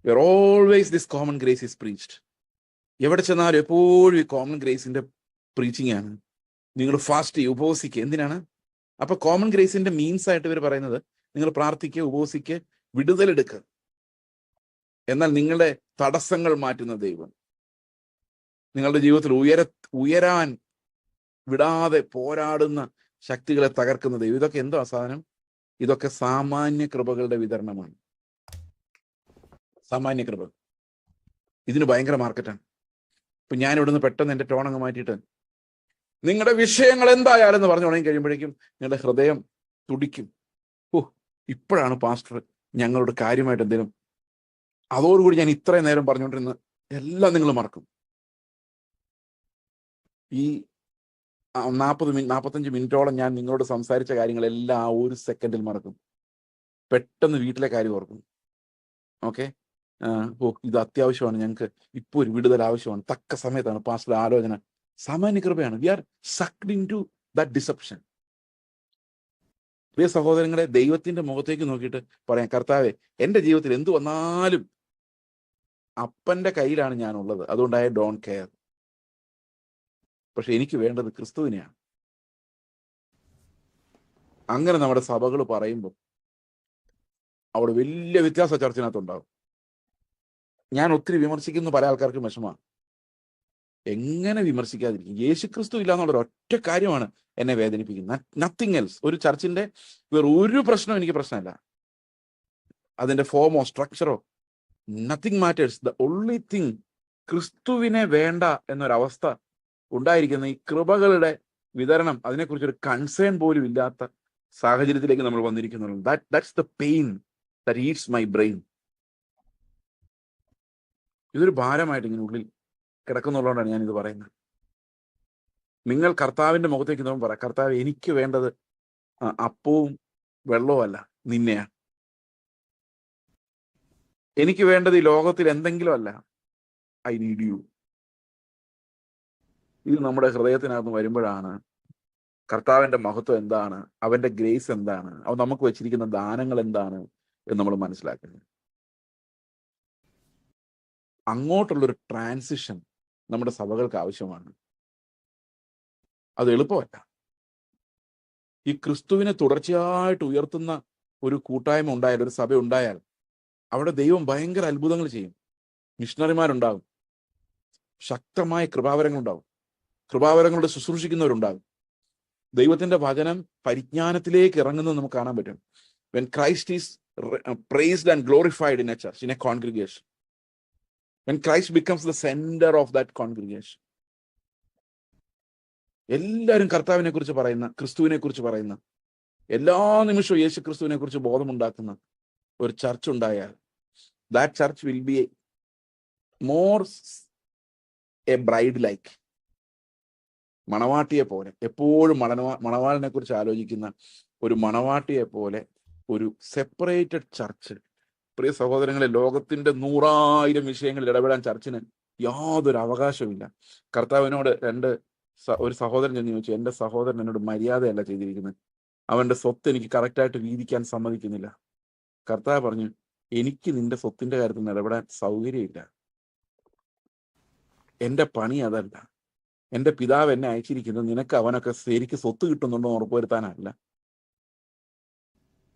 where always this common grace is preached. എവിടെ ചെന്നാലും എപ്പോഴും ഈ കോമൺ ഗ്രേസിന്റെ പ്രീച്ചിങ് ആണ്. നിങ്ങൾ ഫാസ്റ്റ് ചെയ്യുക, ഉപവസിക്കുക. എന്തിനാണ്? അപ്പൊ കോമൺ ഗ്രേസിന്റെ മീൻസ് ആയിട്ട് ഇവർ പറയുന്നത്, നിങ്ങൾ പ്രാർത്ഥിക്കുക, ഉപവസിക്കുക, വിടുതലെടുക്കുക. എന്നാൽ നിങ്ങളുടെ തടസ്സങ്ങൾ മാറ്റുന്ന ദൈവം, നിങ്ങളുടെ ജീവിതത്തിൽ ഉയരാൻ വിടാതെ പോരാടുന്ന ശക്തികളെ തകർക്കുന്ന ദൈവം. ഇതൊക്കെ എന്തോ സാധനം? ഇതൊക്കെ സാമാന്യ കൃപകളുടെ വിതരണമാണ്. സാമാന്യ കൃപ. ഇതിന് ഭയങ്കര മാർക്കറ്റാണ്. ഇപ്പൊ ഞാൻ ഇവിടുന്ന് പെട്ടെന്ന് എൻ്റെ ടോൺ അങ്ങ് മാറ്റിയിട്ട് നിങ്ങളുടെ വിഷയങ്ങൾ എന്തായാലും എന്ന് പറഞ്ഞു തുടങ്ങി കഴിയുമ്പോഴേക്കും നിങ്ങളുടെ ഹൃദയം തുടിക്കും. ഓ, ഇപ്പോഴാണ് പാസ്റ്റർ ഞങ്ങളോട് കാര്യമായിട്ട് എന്തെങ്കിലും, അതോടുകൂടി ഞാൻ ഇത്രയും നേരം പറഞ്ഞുകൊണ്ടിരുന്ന എല്ലാം നിങ്ങൾ മറക്കും. ഈ 45 മിനിറ്റോളം ഞാൻ നിങ്ങളോട് സംസാരിച്ച കാര്യങ്ങളെല്ലാം ആ 1 സെക്കൻഡിൽ മറക്കും. പെട്ടെന്ന് വീട്ടിലെ കാര്യം ഓർക്കും. ഓക്കെ, ഇത് അത്യാവശ്യമാണ്, ഞങ്ങൾക്ക് ഇപ്പോൾ ഒരു വിടുതൽ ആവശ്യമാണ്, തക്ക സമയത്താണ് പാസ്റ്റർ ആലോചന. സാമാന്യ കൃപയാണ്. We are sucked into that deception. പ്രിയ സഹോദരങ്ങളെ, ദൈവത്തിന്റെ മുഖത്തേക്ക് നോക്കിയിട്ട് പറയാം, കർത്താവെ, എൻ്റെ ജീവിതത്തിൽ എന്ത് വന്നാലും അപ്പന്റെ കയ്യിലാണ് ഞാനുള്ളത്, അതുകൊണ്ട് ഐ ഡോണ്ട് കെയർ. പക്ഷെ എനിക്ക് വേണ്ടത് ക്രിസ്തുവിനെയാണ്. അങ്ങനെ നമ്മുടെ സഭകൾ പറയുമ്പോൾ അവിടെ വലിയ വ്യത്യാസ ചർച്ചിനകത്തുണ്ടാവും. ഞാൻ ഒത്തിരി വിമർശിക്കുന്ന പല ആൾക്കാർക്കും വിഷമമാണ്. എങ്ങനെ വിമർശിക്കാതിരിക്കും? യേശുക്രിസ്തു ഇല്ല എന്നുള്ളൊരു ഒറ്റ കാര്യമാണ് എന്നെ വേദനിപ്പിക്കുന്നത്. Nothing else. ഒരു ചർച്ചിന്റെ വേറെ ഒരു പ്രശ്നവും എനിക്ക് പ്രശ്നമല്ല. അതിന്റെ ഫോമോ സ്ട്രക്ചറോ nothing matters. The only thing, ക്രിസ്തുവിനെ വേണ്ട എന്നൊരവസ്ഥ ഉണ്ടായിരിക്കുന്ന ഈ കൃപകളുടെ വിതരണം, അതിനെക്കുറിച്ചൊരു കൺസേൺ പോലും ഇല്ലാത്ത സാഹചര്യത്തിലേക്ക് നമ്മൾ വന്നിരിക്കുന്നുള്ളൂ. That's the pain that eats my brain. ഇതൊരു ഭാരമായിട്ട് ഇങ്ങനെ ഉള്ളിൽ കിടക്കുന്നുള്ളതുകൊണ്ടാണ് ഞാനിത് പറയുന്നത്. നിങ്ങൾ കർത്താവിന്റെ മുഖത്തേക്ക് നോക്കുമ്പോൾ പറയാം, കർത്താവ്, എനിക്ക് വേണ്ടത് അപ്പവും വെള്ളവും അല്ല, നിന്നെയാണ്. എനിക്ക് വേണ്ടത് ഈ ലോകത്തിൽ എന്തെങ്കിലും അല്ല, ഐ നീഡ് യു. ഇത് നമ്മുടെ ഹൃദയത്തിനകത്ത് വരുമ്പോഴാണ് കർത്താവിന്റെ മഹത്വം എന്താണ്, അവന്റെ ഗ്രേസ് എന്താണ്, അവൻ നമുക്ക് വെച്ചിരിക്കുന്ന ദാനങ്ങൾ എന്താണ് എന്ന് നമ്മൾ മനസ്സിലാക്കുന്നത്. അങ്ങോട്ടുള്ളൊരു ട്രാൻസിഷൻ നമ്മുടെ സഭകൾക്ക് ആവശ്യമാണ്. അത് എളുപ്പമല്ല. ഈ ക്രിസ്തുവിനെ തുടർച്ചയായിട്ട് ഉയർത്തുന്ന ഒരു കൂട്ടായ്മ ഉണ്ടായാൽ, ഒരു സഭ ഉണ്ടായാൽ, അവിടെ ദൈവം ഭയങ്കര അത്ഭുതങ്ങൾ ചെയ്യും. മിഷണറിമാരുണ്ടാകും, ശക്തമായ കൃപാവരങ്ങളുണ്ടാകും, കൃപാവരങ്ങളുടെ ശുശ്രൂഷിക്കുന്നവരുണ്ടാകും. ദൈവത്തിന്റെ വചനം പരിജ്ഞാനത്തിലേക്ക് ഇറങ്ങുന്നത് നമുക്ക് കാണാൻ പറ്റും. When Christ is praised and glorified in a church, in a congregation, when Christ becomes the center of that congregation, എല്ലാവരും കർത്താവിനെ കുറിച്ച് പറയുന്ന, ക്രിസ്തുവിനെ കുറിച്ച് പറയുന്ന, എല്ലാ നിമിഷവും യേശു ക്രിസ്തുവിനെ കുറിച്ച് ബോധമുണ്ടാക്കുന്ന ഒരു ചർച്ച് ഉണ്ടായാൽ, that church will be more a bride like, മണവാട്ടിയെ പോലെ, എപ്പോഴും മണവാളിനെ കുറിച്ച് ആലോചിക്കുന്ന ഒരു മണവാട്ടിയെ പോലെ ഒരു സെപ്പറേറ്റഡ് ചർച്ച്. പ്രിയ സഹോദരങ്ങളെ, ലോകത്തിന്റെ 100,000 വിഷയങ്ങളിൽ ഇടപെടാൻ ചർച്ചിന് യാതൊരു അവകാശമില്ല. കർത്താവിനോട് ഒരു സഹോദരൻ ചെന്ന് ചോദിച്ചു, എൻ്റെ സഹോദരൻ എന്നോട് മര്യാദയല്ല ചെയ്തിരിക്കുന്നത്, അവന്റെ സ്വത്ത് എനിക്ക് കറക്റ്റായിട്ട് വീതിക്കാൻ സമ്മതിക്കുന്നില്ല. കർത്താവ് പറഞ്ഞു, എനിക്ക് നിന്റെ സ്വത്തിന്റെ കാര്യത്തിൽ ഇടപെടാൻ സൗകര്യമില്ല. എൻ്റെ പണി അതല്ല. എൻ്റെ പിതാവ് എന്നെ അയച്ചിരിക്കുന്നത് നിനക്ക് അവനൊക്കെ ശരിക്ക് സ്വത്ത് കിട്ടുന്നുണ്ടോ എന്ന് ഉറപ്പുവരുത്താനല്ല.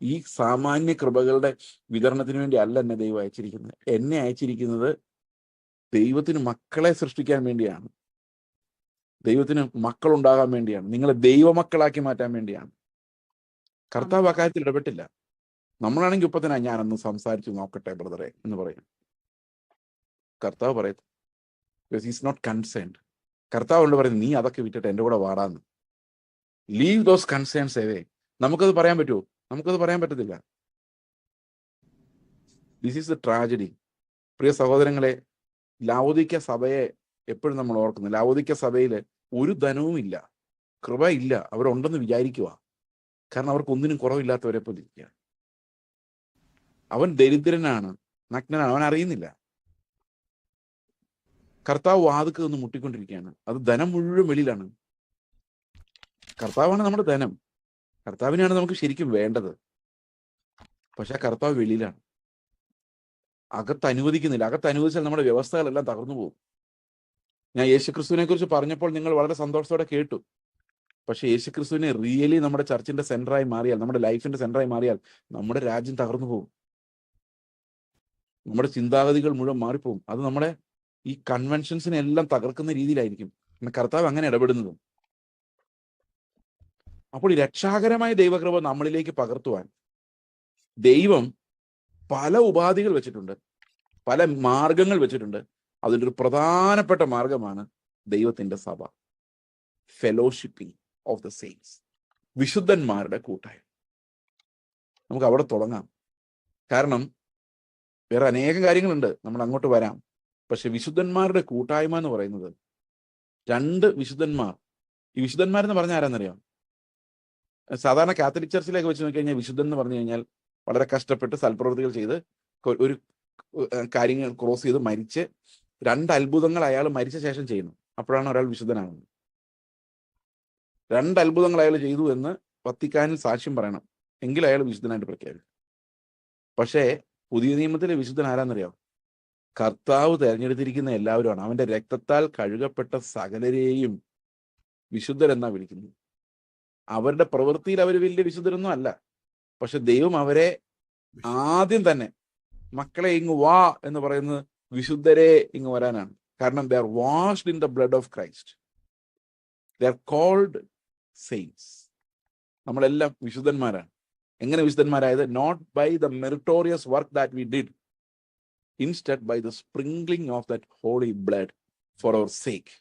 ഈ സാമാന്യ കൃപകളുടെ വിതരണത്തിന് വേണ്ടി അല്ല എന്നെ ദൈവം അയച്ചിരിക്കുന്നത്. എന്നെ അയച്ചിരിക്കുന്നത് ദൈവത്തിന് മക്കളെ സൃഷ്ടിക്കാൻ വേണ്ടിയാണ്, ദൈവത്തിന് മക്കളുണ്ടാകാൻ വേണ്ടിയാണ്, നിങ്ങളെ ദൈവമക്കളാക്കി മാറ്റാൻ വേണ്ടിയാണ്. കർത്താവ് അക്കാര്യത്തിൽ ഇടപെട്ടില്ല. നമ്മളാണെങ്കിൽ ഇപ്പൊ തന്നെ ഞാനൊന്ന് സംസാരിച്ചു നോക്കട്ടെ ബ്രദറെ എന്ന് പറയും. കർത്താവ് പറയത്ത്, ബിക്കോസ് ഈസ് നോട്ട് കൺസേൺഡ്. കർത്താവ് കൊണ്ട് പറയുന്നത്, നീ അതൊക്കെ വിട്ടിട്ട് എൻ്റെ കൂടെ വാടാന്ന്. Leave those concerns away. നമുക്കത് പറയാൻ പറ്റുമോ? നമുക്കത് പറയാൻ പറ്റത്തില്ല. This is the tragedy. പ്രിയ സഹോദരങ്ങളെ, ലവോദിക്യ സഭയെ എപ്പോഴും നമ്മൾ ഓർക്കുന്നു. ലവോദിക്യ സഭയിൽ ഒരു ധനവും ഇല്ല, കൃപ ഇല്ല. അവരുണ്ടെന്ന് വിചാരിക്കുക. കാരണം അവർക്ക് ഒന്നിനും കുറവില്ലാത്തവരെ പോലെ ഇരിക്കുക. അവൻ ദരിദ്രനാണ്, നഗ്നനാണ്, അവൻ അറിയുന്നില്ല. കർത്താവ് വാതുക്ക് നിന്ന് മുട്ടിക്കൊണ്ടിരിക്കുകയാണ്. അത് ധനം മുഴുവൻ വെളിയിലാണ്. കർത്താവാണ് നമ്മുടെ ധനം, കർത്താവിനെയാണ് നമുക്ക് ശരിക്കും വേണ്ടത്. പക്ഷെ കർത്താവ് വെളിയിലാണ്, അകത്ത് അനുവദിക്കുന്നില്ല. അകത്ത് അനുവദിച്ചാൽ നമ്മുടെ വ്യവസ്ഥകളെല്ലാം തകർന്നു പോകും. ഞാൻ യേശുക്രിസ്തുവിനെ കുറിച്ച് പറഞ്ഞപ്പോൾ നിങ്ങൾ വളരെ സന്തോഷത്തോടെ കേട്ടു. പക്ഷെ യേശുക്രിസ്തുവിനെ റിയലി നമ്മുടെ ചർച്ചിന്റെ സെന്ററായി മാറിയാൽ, നമ്മുടെ ലൈഫിന്റെ സെന്ററായി മാറിയാൽ, നമ്മുടെ രാജ്യം തകർന്നു പോകും. നമ്മുടെ ചിന്താഗതികൾ മുഴുവൻ മാറിപ്പോകും. അത് നമ്മുടെ ഈ കൺവെൻഷൻസിനെ എല്ലാം തകർക്കുന്ന രീതിയിലായിരിക്കും കർത്താവ് അങ്ങനെ ഇടപെടുന്നത്. അപ്പോൾ ഈ രക്ഷാകരമായ ദൈവകൃപ നമ്മളിലേക്ക് പകർത്തുവാൻ ദൈവം പല ഉപാധികൾ വെച്ചിട്ടുണ്ട്. പല മാർഗങ്ങൾ വെച്ചിട്ടുണ്ട്. അതിൻ്റെ ഒരു പ്രധാനപ്പെട്ട മാർഗമാണ് ദൈവത്തിന്റെ സഭ, ഫെലോഷിപ്പിംഗ് ഓഫ് ദ സെയിൻസ്, വിശുദ്ധന്മാരുടെ കൂട്ടായ്മ. നമുക്ക് അവിടെ തുടങ്ങാം. കാരണം വേറെ അനേകം കാര്യങ്ങളുണ്ട്, നമ്മൾ അങ്ങോട്ട് വരാം. പക്ഷെ വിശുദ്ധന്മാരുടെ കൂട്ടായ്മ എന്ന് പറയുന്നത് 2 വിശുദ്ധന്മാർ. ഈ വിശുദ്ധന്മാരെന്ന് പറഞ്ഞാൽ ആരാന്നറിയാം? സാധാരണ കാത്തലിക് ചർച്ചിലേക്ക് വെച്ച് നോക്കിക്കഴിഞ്ഞാൽ വിശുദ്ധൻ എന്ന് പറഞ്ഞു കഴിഞ്ഞാൽ വളരെ കഷ്ടപ്പെട്ട് സൽപ്രവൃത്തികൾ ചെയ്ത് ഒരു കാര്യങ്ങൾ ക്രോസ് ചെയ്ത് മരിച്ച് 2 അത്ഭുതങ്ങൾ അയാൾ മരിച്ച ശേഷം ചെയ്യുന്നു, അപ്പോഴാണ് ഒരാൾ വിശുദ്ധനാകുന്നത്. 2 അത്ഭുതങ്ങൾ അയാൾ ചെയ്തു എന്ന് വത്തിക്കാനിൽ സാക്ഷ്യം പറയണം, എങ്കിൽ അയാൾ വിശുദ്ധനായിട്ട് പ്രഖ്യാപിക്കും. പക്ഷേ പുതിയ നിയമത്തിലെ വിശുദ്ധൻ ആരാന്നറിയാം? കർത്താവ് തെരഞ്ഞെടുത്തിരിക്കുന്ന എല്ലാവരുമാണ്. അവന്റെ രക്തത്താൽ കഴുകപ്പെട്ട സകലരെയും വിശുദ്ധരെന്നാ വിളിക്കുന്നത്. അവരുടെ പ്രവൃത്തിയിൽ അവർ വലിയ വിശുദ്ധരൊന്നും അല്ല. പക്ഷെ ദൈവം അവരെ ആദ്യം തന്നെ മക്കളെ ഇങ്ങ് വാ എന്ന് പറയുന്നത് വിശുദ്ധരെ ഇങ്ങ് വരാനാണ്. കാരണം they are washed in the blood of Christ, they are called saints. നമ്മളെല്ലാം വിശുദ്ധന്മാരാണ്. എങ്ങനെ വിശുദ്ധന്മാരായത്? Not by the meritorious work that we did, instead by the sprinkling of that holy blood for our sake.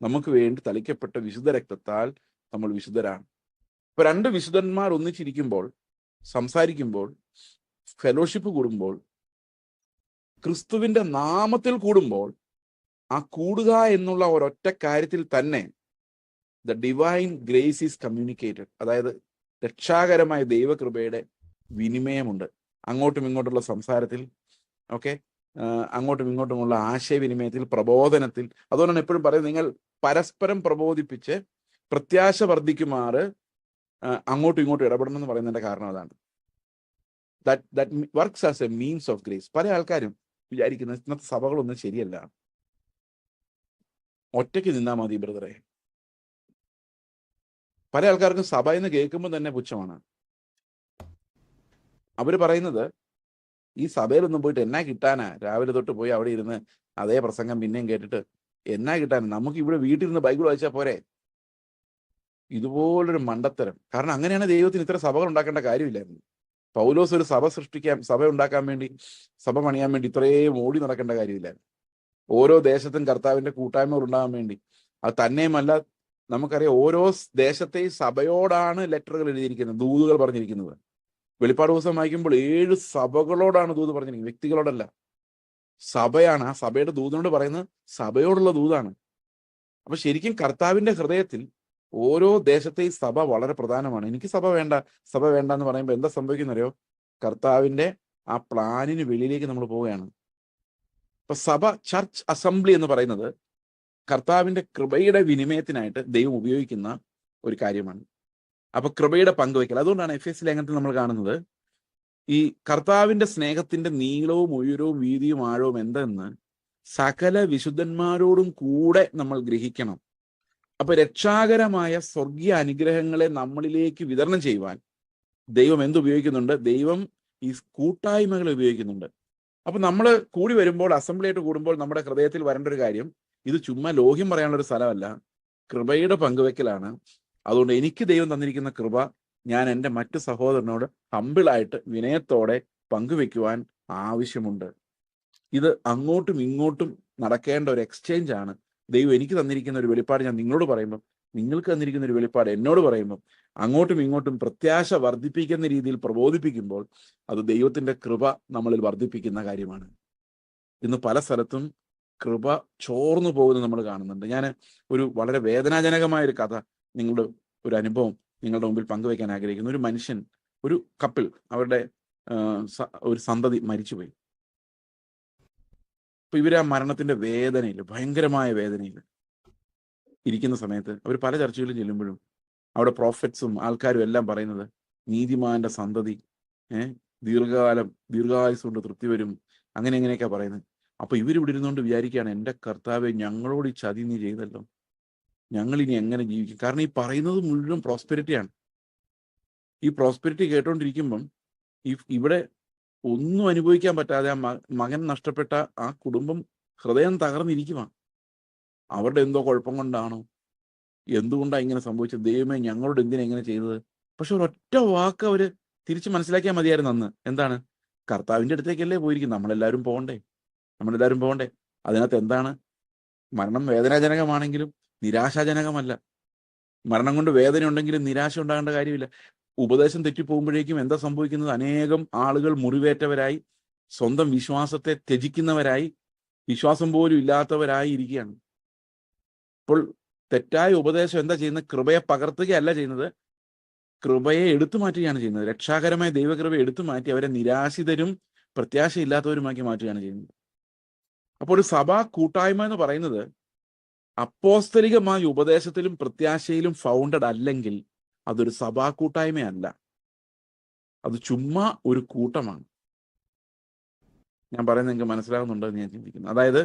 നമുക്ക് വേണ്ടി തളിക്കപ്പെട്ട വിശുദ്ധ രക്തത്താൽ നമ്മൾ വിശുദ്ധരാണ്. ഇപ്പൊ 2 വിശുദ്ധന്മാർ ഒന്നിച്ചിരിക്കുമ്പോൾ, സംസാരിക്കുമ്പോൾ, ഫെലോഷിപ്പ് കൂടുമ്പോൾ, ക്രിസ്തുവിന്റെ നാമത്തിൽ കൂടുമ്പോൾ, ആ കൂടുക എന്നുള്ള ഒരൊറ്റ കാര്യത്തിൽ തന്നെ the divine grace is communicated. അതായത് രക്ഷാകരമായ ദൈവകൃപയുടെ വിനിമയമുണ്ട് അങ്ങോട്ടും ഇങ്ങോട്ടുള്ള സംസാരത്തിൽ, ഓക്കെ, അങ്ങോട്ടും ഇങ്ങോട്ടുമുള്ള ആശയവിനിമയത്തിൽ, പ്രബോധനത്തിൽ. അതുകൊണ്ടാണ് എപ്പോഴും പറയുന്നത്, നിങ്ങൾ പരസ്പരം പ്രബോധിപ്പിച്ച് പ്രത്യാശ വർദ്ധിക്കുമാറ് അങ്ങോട്ടും ഇങ്ങോട്ടും ഇടപെടണം എന്ന് പറയുന്നതിന്റെ കാരണം അതാണ്. That works as A means of grace. പല ആൾക്കാരും വിചാരിക്കുന്നത് ഇന്നത്തെ സഭകളൊന്നും ശരിയല്ല, ഒറ്റയ്ക്ക് നിന്നാ മതി ബ്രദറെ. പല ആൾക്കാർക്കും സഭ എന്ന് കേൾക്കുമ്പോൾ തന്നെ പുച്ഛമാണ്. അവര് പറയുന്നത്, ഈ സഭയിലൊന്നും പോയിട്ട് എന്നാ കിട്ടാനാ, രാവിലെ തൊട്ട് പോയി അവിടെ ഇരുന്ന് അതേ പ്രസംഗം പിന്നെയും കേട്ടിട്ട് എന്നാ കിട്ടാൻ, നമുക്ക് ഇവിടെ വീട്ടിലിരുന്ന് ബൈബിൾ വായിച്ചാൽ പോരെ. ഇതുപോലൊരു മണ്ടത്തരം. കാരണം അങ്ങനെയാണ് ദൈവത്തിന് ഇത്ര സഭകൾ ഉണ്ടാക്കേണ്ട കാര്യമില്ലായിരുന്നു. പൗലോസ് ഒരു സഭ ഉണ്ടാക്കാൻ വേണ്ടി, സഭ പണിയാൻ വേണ്ടി ഇത്രയും ഓടി നടക്കേണ്ട കാര്യമില്ലായിരുന്നു. ഓരോ ദേശത്തും കർത്താവിന്റെ കൂട്ടായ്മകൾ ഉണ്ടാകാൻ വേണ്ടി. അത് തന്നെയുമല്ല, നമുക്കറിയാം ഓരോ ദേശത്തെയും സഭയോടാണ് ലെറ്ററുകൾ എഴുതിയിരിക്കുന്നത്, ദൂതുകൾ പറഞ്ഞിരിക്കുന്നത്. വെളിപ്പാട് ദിവസം വായിക്കുമ്പോൾ 7 സഭകളോടാണ് ദൂത് പറഞ്ഞിരിക്കുന്നത്, വ്യക്തികളോടല്ല. സഭയാണ്. ആ സഭയുടെ ദൂതിനോട് പറയുന്നത് സഭയോടുള്ള ദൂതാണ്. അപ്പൊ ശരിക്കും കർത്താവിന്റെ ഹൃദയത്തിൽ ഓരോ ദേശത്തെയും സഭ വളരെ പ്രധാനമാണ്. എനിക്ക് സഭ വേണ്ട എന്ന് പറയുമ്പോൾ എന്താ സംഭവിക്കുന്നറിയോ? കർത്താവിന്റെ ആ പ്ലാനിന് വെളിയിലേക്ക് നമ്മൾ പോവുകയാണ്. ഇപ്പൊ സഭ, ചർച്ച് അസംബ്ലി എന്ന് പറയുന്നത് കർത്താവിന്റെ കൃപയുടെ വിനിമയത്തിനായിട്ട് ദൈവം ഉപയോഗിക്കുന്ന ഒരു കാര്യമാണ്. അപ്പൊ കൃപയുടെ പങ്കുവയ്ക്കൽ. അതുകൊണ്ടാണ് എഫേസ്യ ലേഖനത്തിൽ നമ്മൾ കാണുന്നത്, ഈ കർത്താവിന്റെ സ്നേഹത്തിന്റെ നീളവും ഉയരവും വീതിയും ആഴവും എന്തെന്ന് സകല വിശുദ്ധന്മാരോടും കൂടെ നമ്മൾ ഗ്രഹിക്കണം. അപ്പൊ രക്ഷാകരമായ സ്വർഗീയ അനുഗ്രഹങ്ങളെ നമ്മളിലേക്ക് വിതരണം ചെയ്യുവാൻ ദൈവം എന്തുപയോഗിക്കുന്നുണ്ട്? ദൈവം ഈ കൂട്ടായ്മകളെ ഉപയോഗിക്കുന്നുണ്ട്. അപ്പൊ നമ്മൾ കൂടി വരുമ്പോൾ, അസംബ്ലിയായിട്ട് കൂടുമ്പോൾ നമ്മുടെ ഹൃദയത്തിൽ വരേണ്ട ഒരു കാര്യം, ഇത് ചുമ്മാ ലോഹ്യം പറയാനുള്ള ഒരു സ്ഥലമല്ല, കൃപയുടെ പങ്കുവെക്കലാണ്. അതുകൊണ്ട് എനിക്ക് ദൈവം തന്നിരിക്കുന്ന കൃപ ഞാൻ എൻ്റെ മറ്റു സഹോദരനോട് ഹമ്പിളായിട്ട് വിനയത്തോടെ പങ്കുവെക്കുവാൻ ആവശ്യമുണ്ട്. ഇത് അങ്ങോട്ടും ഇങ്ങോട്ടും നടക്കേണ്ട ഒരു എക്സ്ചേഞ്ച് ആണ്. ദൈവം എനിക്ക് തന്നിരിക്കുന്ന ഒരു വെളിപ്പാട് ഞാൻ നിങ്ങളോട് പറയുമ്പം, നിങ്ങൾക്ക് തന്നിരിക്കുന്ന ഒരു വെളിപ്പാട് എന്നോട് പറയുമ്പം, അങ്ങോട്ടും ഇങ്ങോട്ടും പ്രത്യാശ വർദ്ധിപ്പിക്കുന്ന രീതിയിൽ പ്രബോധിപ്പിക്കുമ്പോൾ അത് ദൈവത്തിന്റെ കൃപ നമ്മളിൽ വർദ്ധിപ്പിക്കുന്ന കാര്യമാണ്. ഇന്ന് പല സ്ഥലത്തും കൃപ ചോർന്നു പോകുന്നത് നമ്മൾ കാണുന്നുണ്ട്. ഞാൻ ഒരു വളരെ വേദനാജനകമായ ഒരു കഥ, നിങ്ങളുടെ ഒരു അനുഭവം നിങ്ങളുടെ മുമ്പിൽ പങ്കുവയ്ക്കാൻ ആഗ്രഹിക്കുന്നു. ഒരു മനുഷ്യൻ, ഒരു കപ്പിൾ, അവരുടെ ഒരു സന്തതി മരിച്ചുപോയി. അപ്പൊ ഇവര് ആ മരണത്തിന്റെ വേദനയിൽ, ഭയങ്കരമായ വേദനയിൽ ഇരിക്കുന്ന സമയത്ത് അവർ പല ചർച്ചകളിലും ചെല്ലുമ്പോഴും അവിടെ ആൾക്കാരും എല്ലാം പറയുന്നത്, നീതിമാന്റെ സന്തതി ദീർഘായുസ് കൊണ്ട് തൃപ്തി വരും, അങ്ങനെയൊക്കെയാ പറയുന്നത്. അപ്പൊ ഇവരിവിടെ ഇരുന്നുകൊണ്ട് വിചാരിക്കുകയാണ്, എൻ്റെ കർത്താവെ, ഞങ്ങളോട് ഈ ചതി നീ ചെയ്തല്ലോ, ഞങ്ങൾ ഇനി എങ്ങനെ ജീവിക്കും? കാരണം ഈ പറയുന്നത് മുഴുവൻ പ്രോസ്പെരിറ്റിയാണ്. ഈ പ്രോസ്പെരിറ്റി കേട്ടോണ്ടിരിക്കുമ്പം ഇവിടെ ഒന്നും അനുഭവിക്കാൻ പറ്റാതെ ആ മകൻ നഷ്ടപ്പെട്ട ആ കുടുംബം ഹൃദയം തകർന്നിരിക്കുവാണ്. അവരുടെ എന്തോ കുഴപ്പം കൊണ്ടാണോ, എന്തുകൊണ്ടാണ് ഇങ്ങനെ സംഭവിച്ചത്, ദൈവമേ ഞങ്ങളോട് എന്തിനാ ഇങ്ങനെ ചെയ്തത്? പക്ഷെ ഒരൊറ്റ വാക്ക് അവര് തിരിച്ച് മനസ്സിലാക്കിയാൽ മതിയായിരുന്നു അന്ന്. എന്താണ്? കർത്താവിന്റെ അടുത്തേക്കല്ലേ പോയിരിക്കും, നമ്മളെല്ലാവരും പോകണ്ടേ? നമ്മളെല്ലാവരും പോകണ്ടേ? അതിനകത്ത് എന്താണ്? മരണം വേദനാജനകമാണെങ്കിലും നിരാശാജനകമല്ല. മരണം കൊണ്ട് വേദന ഉണ്ടെങ്കിലും നിരാശ ഉണ്ടാകേണ്ട കാര്യമില്ല. ഉപദേശം തെറ്റിപ്പോകുമ്പോഴേക്കും എന്താ സംഭവിക്കുന്നത്? അനേകം ആളുകൾ മുറിവേറ്റവരായി, സ്വന്തം വിശ്വാസത്തെ ത്യജിക്കുന്നവരായി, വിശ്വാസം പോലും ഇല്ലാത്തവരായി ഇരിക്കുകയാണ്. അപ്പോൾ തെറ്റായ ഉപദേശം എന്താ ചെയ്യുന്നത്? കൃപയെ പകർത്തുകയല്ല ചെയ്യുന്നത്, കൃപയെ എടുത്തു മാറ്റുകയാണ് ചെയ്യുന്നത്. രക്ഷാകരമായ ദൈവകൃപ എടുത്തു മാറ്റി അവരെ നിരാശിതരും പ്രത്യാശയില്ലാത്തവരുമാക്കി മാറ്റുകയാണ് ചെയ്യുന്നത്. അപ്പോൾ ഒരു സഭാ കൂട്ടായ്മ എന്ന് പറയുന്നത് അപ്പോസ്തലികമായ ഉപദേശത്തിലും പ്രത്യാശയിലും ഫൗണ്ടഡ് അല്ലെങ്കിൽ അതൊരു സഭാ കൂട്ടായ്മയല്ല, അത് ചുമ്മാ ഒരു കൂട്ടമാണ്. ഞാൻ പറയുന്നത് നിങ്ങൾക്ക് മനസ്സിലാകുന്നുണ്ടോ എന്ന് ഞാൻ ചിന്തിക്കുന്നു. അതായത്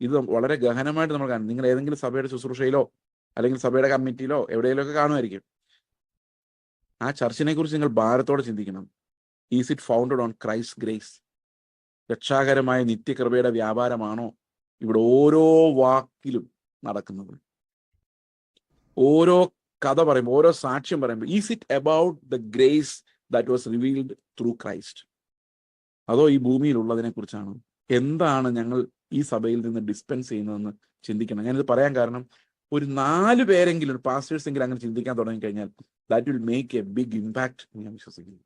ഇത് വളരെ ഗഹനമായിട്ട് നമ്മൾ കാണും. നിങ്ങൾ ഏതെങ്കിലും സഭയുടെ ശുശ്രൂഷയിലോ അല്ലെങ്കിൽ സഭയുടെ കമ്മിറ്റിയിലോ എവിടെയെങ്കിലും ഒക്കെ കാണുമായിരിക്കും. ആ ചർച്ചിനെ കുറിച്ച് നിങ്ങൾ ഭാരത്തോടെ ചിന്തിക്കണം. Is it founded on Christ grace? രക്ഷാകരമായ നിത്യകൃപയുടെ വ്യാപാരമാണോ ഇവിടെ ഓരോ വാക്കിലും നടക്കുന്നത്? ഓരോ കഥ പറയുമ്പോൾ, ഓരോ സാക്ഷ്യം പറയുമ്പോൾ, is it about the grace that was revealed through Christ? അതോ ഈ ഭൂമിയിലുള്ളതിനെ കുറിച്ചാണ്? എന്താണ് ഞങ്ങൾ ഈ സഭയിൽ നിന്ന് ഡിസ്പെൻസ് ചെയ്യുന്നതെന്ന് ചിന്തിക്കണം. ഞാനിത് പറയാൻ കാരണം, ഒരു 4 പേരെങ്കിലും, പാസ്റ്റേഴ്സ് എങ്കിലും അങ്ങനെ ചിന്തിക്കാൻ തുടങ്ങിക്കഴിഞ്ഞാൽ that will make a big impact ഞാൻ വിശ്വസിക്കുന്നു.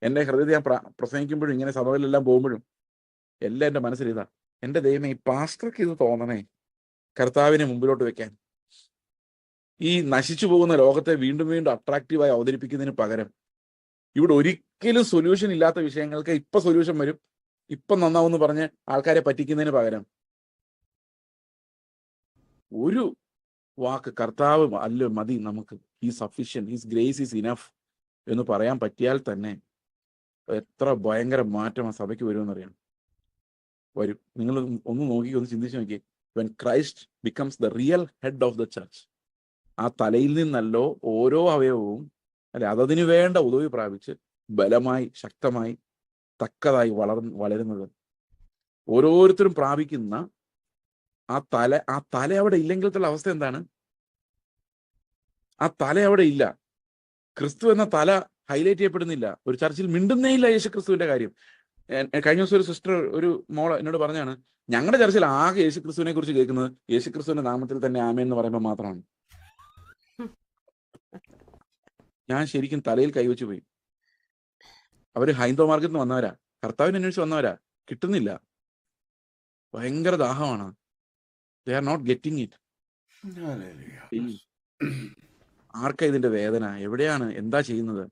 എൻ്റെ ഹൃദയത്തിൽ ഞാൻ പ്രസംഗിക്കുമ്പോഴും ഇങ്ങനെ സഭകളിലെല്ലാം പോകുമ്പോഴും എല്ലാം എൻ്റെ മനസ്സിൽ ഇതാ, എൻ്റെ ദൈവമേ, ഈ പാസ്റ്റർക്ക് ഇത് തോന്നണേ കർത്താവിനെ മുമ്പിലോട്ട് വെക്കാൻ. ഈ നശിച്ചു പോകുന്ന ലോകത്തെ വീണ്ടും വീണ്ടും അട്രാക്റ്റീവായി അവതരിപ്പിക്കുന്നതിന് പകരം ഇവിടെ ഒരിക്കലും സൊല്യൂഷൻ ഇല്ലാത്ത വിഷയങ്ങൾക്ക് ഇപ്പൊ സൊല്യൂഷൻ വരും, ഇപ്പൊ നന്നാവെന്ന് പറഞ്ഞ് ആൾക്കാരെ പറ്റിക്കുന്നതിന് പകരം ഒരു വാക്ക് കർത്താവ് അല്ല മതി നമുക്ക്, ഈ sufficient, his grace is enough എന്ന് പറയാൻ പറ്റിയാൽ തന്നെ എത്ര ഭയങ്കര മാറ്റം ആ സഭയ്ക്ക് വരുമെന്നറിയാം. വരും. നിങ്ങൾ ഒന്ന് നോക്കി, ഒന്ന് ചിന്തിച്ചു നോക്കിയേ. When Christ becomes the real head of the church, ആ തലയിൽ നിന്നല്ലോ ഓരോ അവയവവും അതതിനു വേണ്ട ഉദവി പ്രാപിച്ച് ബലമായി, ശക്തമായി, തക്കതായി വളരുന്നത്. ഓരോരുത്തരും പ്രാപിക്കുന്ന ആ തല അവിടെ ഇല്ലെങ്കിലത്തുള്ള അവസ്ഥ എന്താണ്? ആ തല അവിടെ ഇല്ല. ക്രിസ്തു എന്ന തല ഹൈലൈറ്റ് ചെയ്യപ്പെടുന്നില്ല. ഒരു ചർച്ചിൽ മിണ്ടുന്നേ ഇല്ല യേശു ക്രിസ്തുവിന്റെ കാര്യം. കഴിഞ്ഞ ദിവസം ഒരു സിസ്റ്റർ, ഒരു മോള് എന്നോട് പറഞ്ഞാണ്, ഞങ്ങളുടെ ചർച്ചിൽ ആകെ യേശു ക്രിസ്തുവിനെ കുറിച്ച് കേൾക്കുന്നത് യേശു ക്രിസ്തുവിന്റെ നാമത്തിൽ തന്നെ ആമേൻ എന്ന് പറയുമ്പോൾ മാത്രമാണ്. ഞാൻ ശരിക്കും തലയിൽ കൈവച്ചു പോയി. അവര് ഹൈന്ദവ മാർഗത്തിൽ നിന്ന് വന്നവരാ, കർത്താവിനെ അന്വേഷിച്ച് വന്നവരാ, കിട്ടുന്നില്ല. ഭയങ്കര ദാഹമാണ്. They are not getting it. ആർക്കാ ഇതിന്റെ വേദന? എവിടെയാണ്? എന്താ ചെയ്യുന്നത്?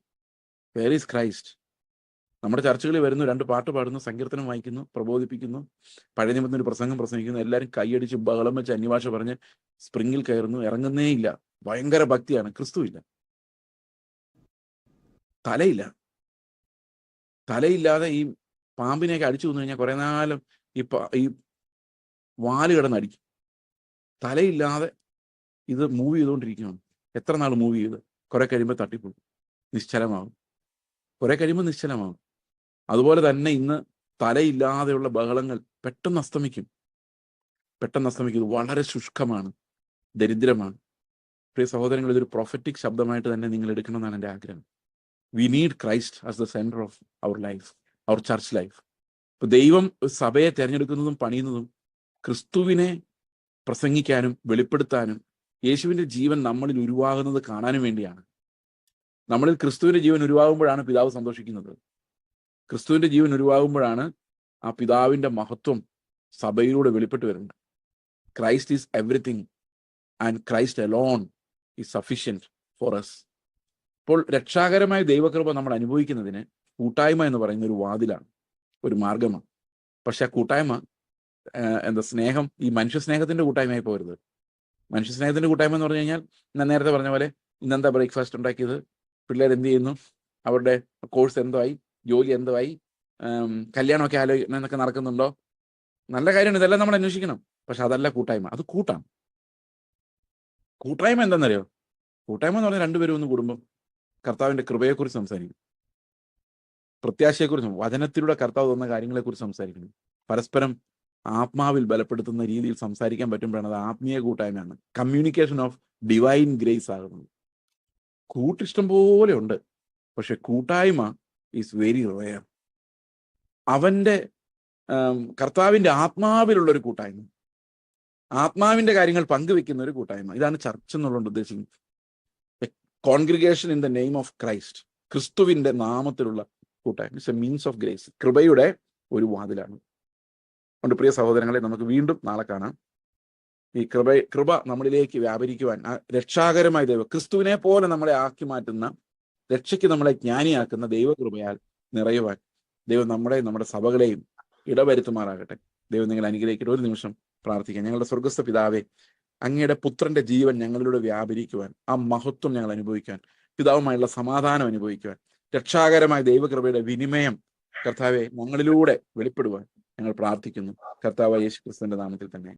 Where is Christ? നമ്മുടെ ചർച്ചകളിൽ വരുന്നു, 2 പാട്ട് പാടുന്നു, സങ്കീർത്തനം വായിക്കുന്നു, പ്രബോധിപ്പിക്കുന്നു, പഴയ നിയമത്തിന് ഒരു പ്രസംഗം പ്രസംഗിക്കുന്നു, എല്ലാവരും കൈയടിച്ച് ബഹളം വെച്ച് അന്യഭാഷ പറഞ്ഞ് സ്പ്രിങ്ങിൽ കയറുന്നു, ഇറങ്ങുന്നേ ഇല്ല. ഭയങ്കര ഭക്തിയാണ്, ക്രിസ്തു ഇല്ല. തലയില്ല. തലയില്ലാതെ ഈ പാമ്പിനെയൊക്കെ അടിച്ചു കൊന്നു കഴിഞ്ഞാൽ കുറെ നാളും ഈ വാല് കിടന്നടിക്കും. തലയില്ലാതെ ഇത് മൂവ് ചെയ്തുകൊണ്ടിരിക്കുകയാണ്. എത്ര നാൾ മൂവ് ചെയ്ത് കുറെ കഴിയുമ്പോൾ തട്ടിപ്പോകും, നിശ്ചലമാകും. കുറെ കഴിയുമ്പോൾ നിശ്ചലമാകും. അതുപോലെ തന്നെ ഇന്ന് തലയില്ലാതെയുള്ള ബഹളങ്ങൾ പെട്ടെന്ന് അസ്തമിക്കും. ഇത് വളരെ ശുഷ്കമാണ്, ദരിദ്രമാണ്. പ്രിയ സഹോദരങ്ങൾ, ഇതൊരു പ്രൊഫറ്റിക് ശബ്ദമായിട്ട് തന്നെ നിങ്ങൾ എടുക്കണമെന്നാണ് എൻ്റെ ആഗ്രഹം. We need Christ as the centre of our life, our church life. ഇപ്പൊ ദൈവം സഭയെ തിരഞ്ഞെടുക്കുന്നതും പണിയുന്നതും ക്രിസ്തുവിനെ പ്രസംഗിക്കാനും വെളിപ്പെടുത്താനും യേശുവിന്റെ ജീവൻ നമ്മളിൽ ഉരുവാകുന്നത് കാണാനും വേണ്ടിയാണ്. നമ്മളിൽ ക്രിസ്തുവിന്റെ ജീവൻ ഉരുവാകുമ്പോഴാണ് പിതാവ് സന്തോഷിക്കുന്നത്. ക്രിസ്തുവിന്റെ ജീവൻ ഉരുവാകുമ്പോഴാണ് ആ പിതാവിന്റെ മഹത്വം സഭയിലൂടെ വെളിപ്പെട്ട് വരുന്നത്. Christ is everything and Christ alone is sufficient for us. ഇപ്പോൾ രക്ഷാകരമായ ദൈവകൃപ നമ്മൾ അനുഭവിക്കുന്നതിന് കൂട്ടായ്മ എന്ന് പറയുന്ന ഒരു വാതിലാണ്, ഒരു മാർഗമാണ്. പക്ഷെ ആ കൂട്ടായ്മ സ്നേഹം, ഈ മനുഷ്യ സ്നേഹത്തിന്റെ കൂട്ടായ്മയായി പോകരുത്. മനുഷ്യ സ്നേഹത്തിന്റെ കൂട്ടായ്മ എന്ന് പറഞ്ഞു കഴിഞ്ഞാൽ, ഞാൻ നേരത്തെ പറഞ്ഞ പോലെ ഇന്നെന്താ ബ്രേക്ക്ഫാസ്റ്റ് ഉണ്ടാക്കിയത്, പിള്ളേർ എന്ത് ചെയ്യുന്നു, അവരുടെ കോഴ്സ് എന്തായി, ജോലി എന്തായി, കല്യാണമൊക്കെ ആലോചനയൊക്കെ നടക്കുന്നുണ്ടോ, നല്ല കാര്യമാണ്, ഇതെല്ലാം നമ്മൾ അന്വേഷിക്കണം. പക്ഷെ അതല്ല കൂട്ടായ്മ. അത് കൂട്ടായ്മ എന്താണെന്നറിയോ? കൂട്ടായ്മ എന്ന് പറഞ്ഞാൽ 2 പേരും ഒന്ന് കൂടുമ്പം കർത്താവിന്റെ കൃപയെക്കുറിച്ച് സംസാരിക്കും, പ്രത്യാശയെക്കുറിച്ചും, വചനത്തിലൂടെ കർത്താവ് തന്ന കാര്യങ്ങളെക്കുറിച്ച് സംസാരിക്കണം. പരസ്പരം ആത്മാവിൽ ബലപ്പെടുത്തുന്ന രീതിയിൽ സംസാരിക്കാൻ പറ്റുമ്പോഴാണ് അത് ആത്മീയ കൂട്ടായ്മയാണ്. കമ്മ്യൂണിക്കേഷൻ ഓഫ് ഡിവൈൻ ഗ്രേസ് ആകുന്നത്. കൂട്ടിഷ്ടം പോലെ ഉണ്ട്, പക്ഷെ കൂട്ടായ്മ ഈസ് വെരി റെയർ. അവന്റെ കർത്താവിന്റെ ആത്മാവിലുള്ള ഒരു കൂട്ടായ്മ, ആത്മാവിന്റെ കാര്യങ്ങൾ പങ്കുവെക്കുന്ന ഒരു കൂട്ടായ്മ. ഇതാണ് ചർച്ച് എന്നുള്ളത് ഉദ്ദേശിക്കുന്നത്. Congregation in the name of Christ, ക്രിസ്തുവിന്റെ നാമത്തിലുള്ള കൂട്ടായ്മ. It's A means of grace, കൃപയുടെ ഒരു വാതിലാണ്. അതുകൊണ്ട് പ്രിയ സഹോദരങ്ങളെ, നമുക്ക് വീണ്ടും നാളെ കാണാം. ഈ കൃപ നമ്മളിലേക്ക് വ്യാപരിക്കുവാൻ, ആ രക്ഷാകരമായ ദൈവം ക്രിസ്തുവിനെ പോലെ നമ്മളെ ആക്കി മാറ്റുന്ന, രക്ഷയ്ക്ക് നമ്മളെ ജ്ഞാനിയാക്കുന്ന ദൈവകൃപയാൽ നിറയുവാൻ ദൈവം നമ്മുടെ സഭകളെയും ഇടവരുത്തുമാറാകട്ടെ. ദൈവം നിങ്ങളെ അനുഗ്രഹിക്കട്ടെ. ഒരു നിമിഷം പ്രാർത്ഥിക്കാം. ഞങ്ങളുടെ സ്വർഗസ്ഥ പിതാവേ, അങ്ങയുടെ പുത്രന്റെ ജീവൻ ഞങ്ങളിലൂടെ വ്യാപരിക്കുവാൻ, ആ മഹത്വം ഞങ്ങൾ അനുഭവിക്കാൻ, പിതാവുമായുള്ള സമാധാനം അനുഭവിക്കുവാൻ, രക്ഷാകരമായ ദൈവകൃപയുടെ വിനിമയം കർത്താവെ ഞങ്ങളിലൂടെ വെളിപ്പെടുവാൻ ഞങ്ങൾ പ്രാർത്ഥിക്കുന്നു. കർത്താവ് യേശു ക്രിസ്തുവിന്റെ നാമത്തിൽ തന്നെ.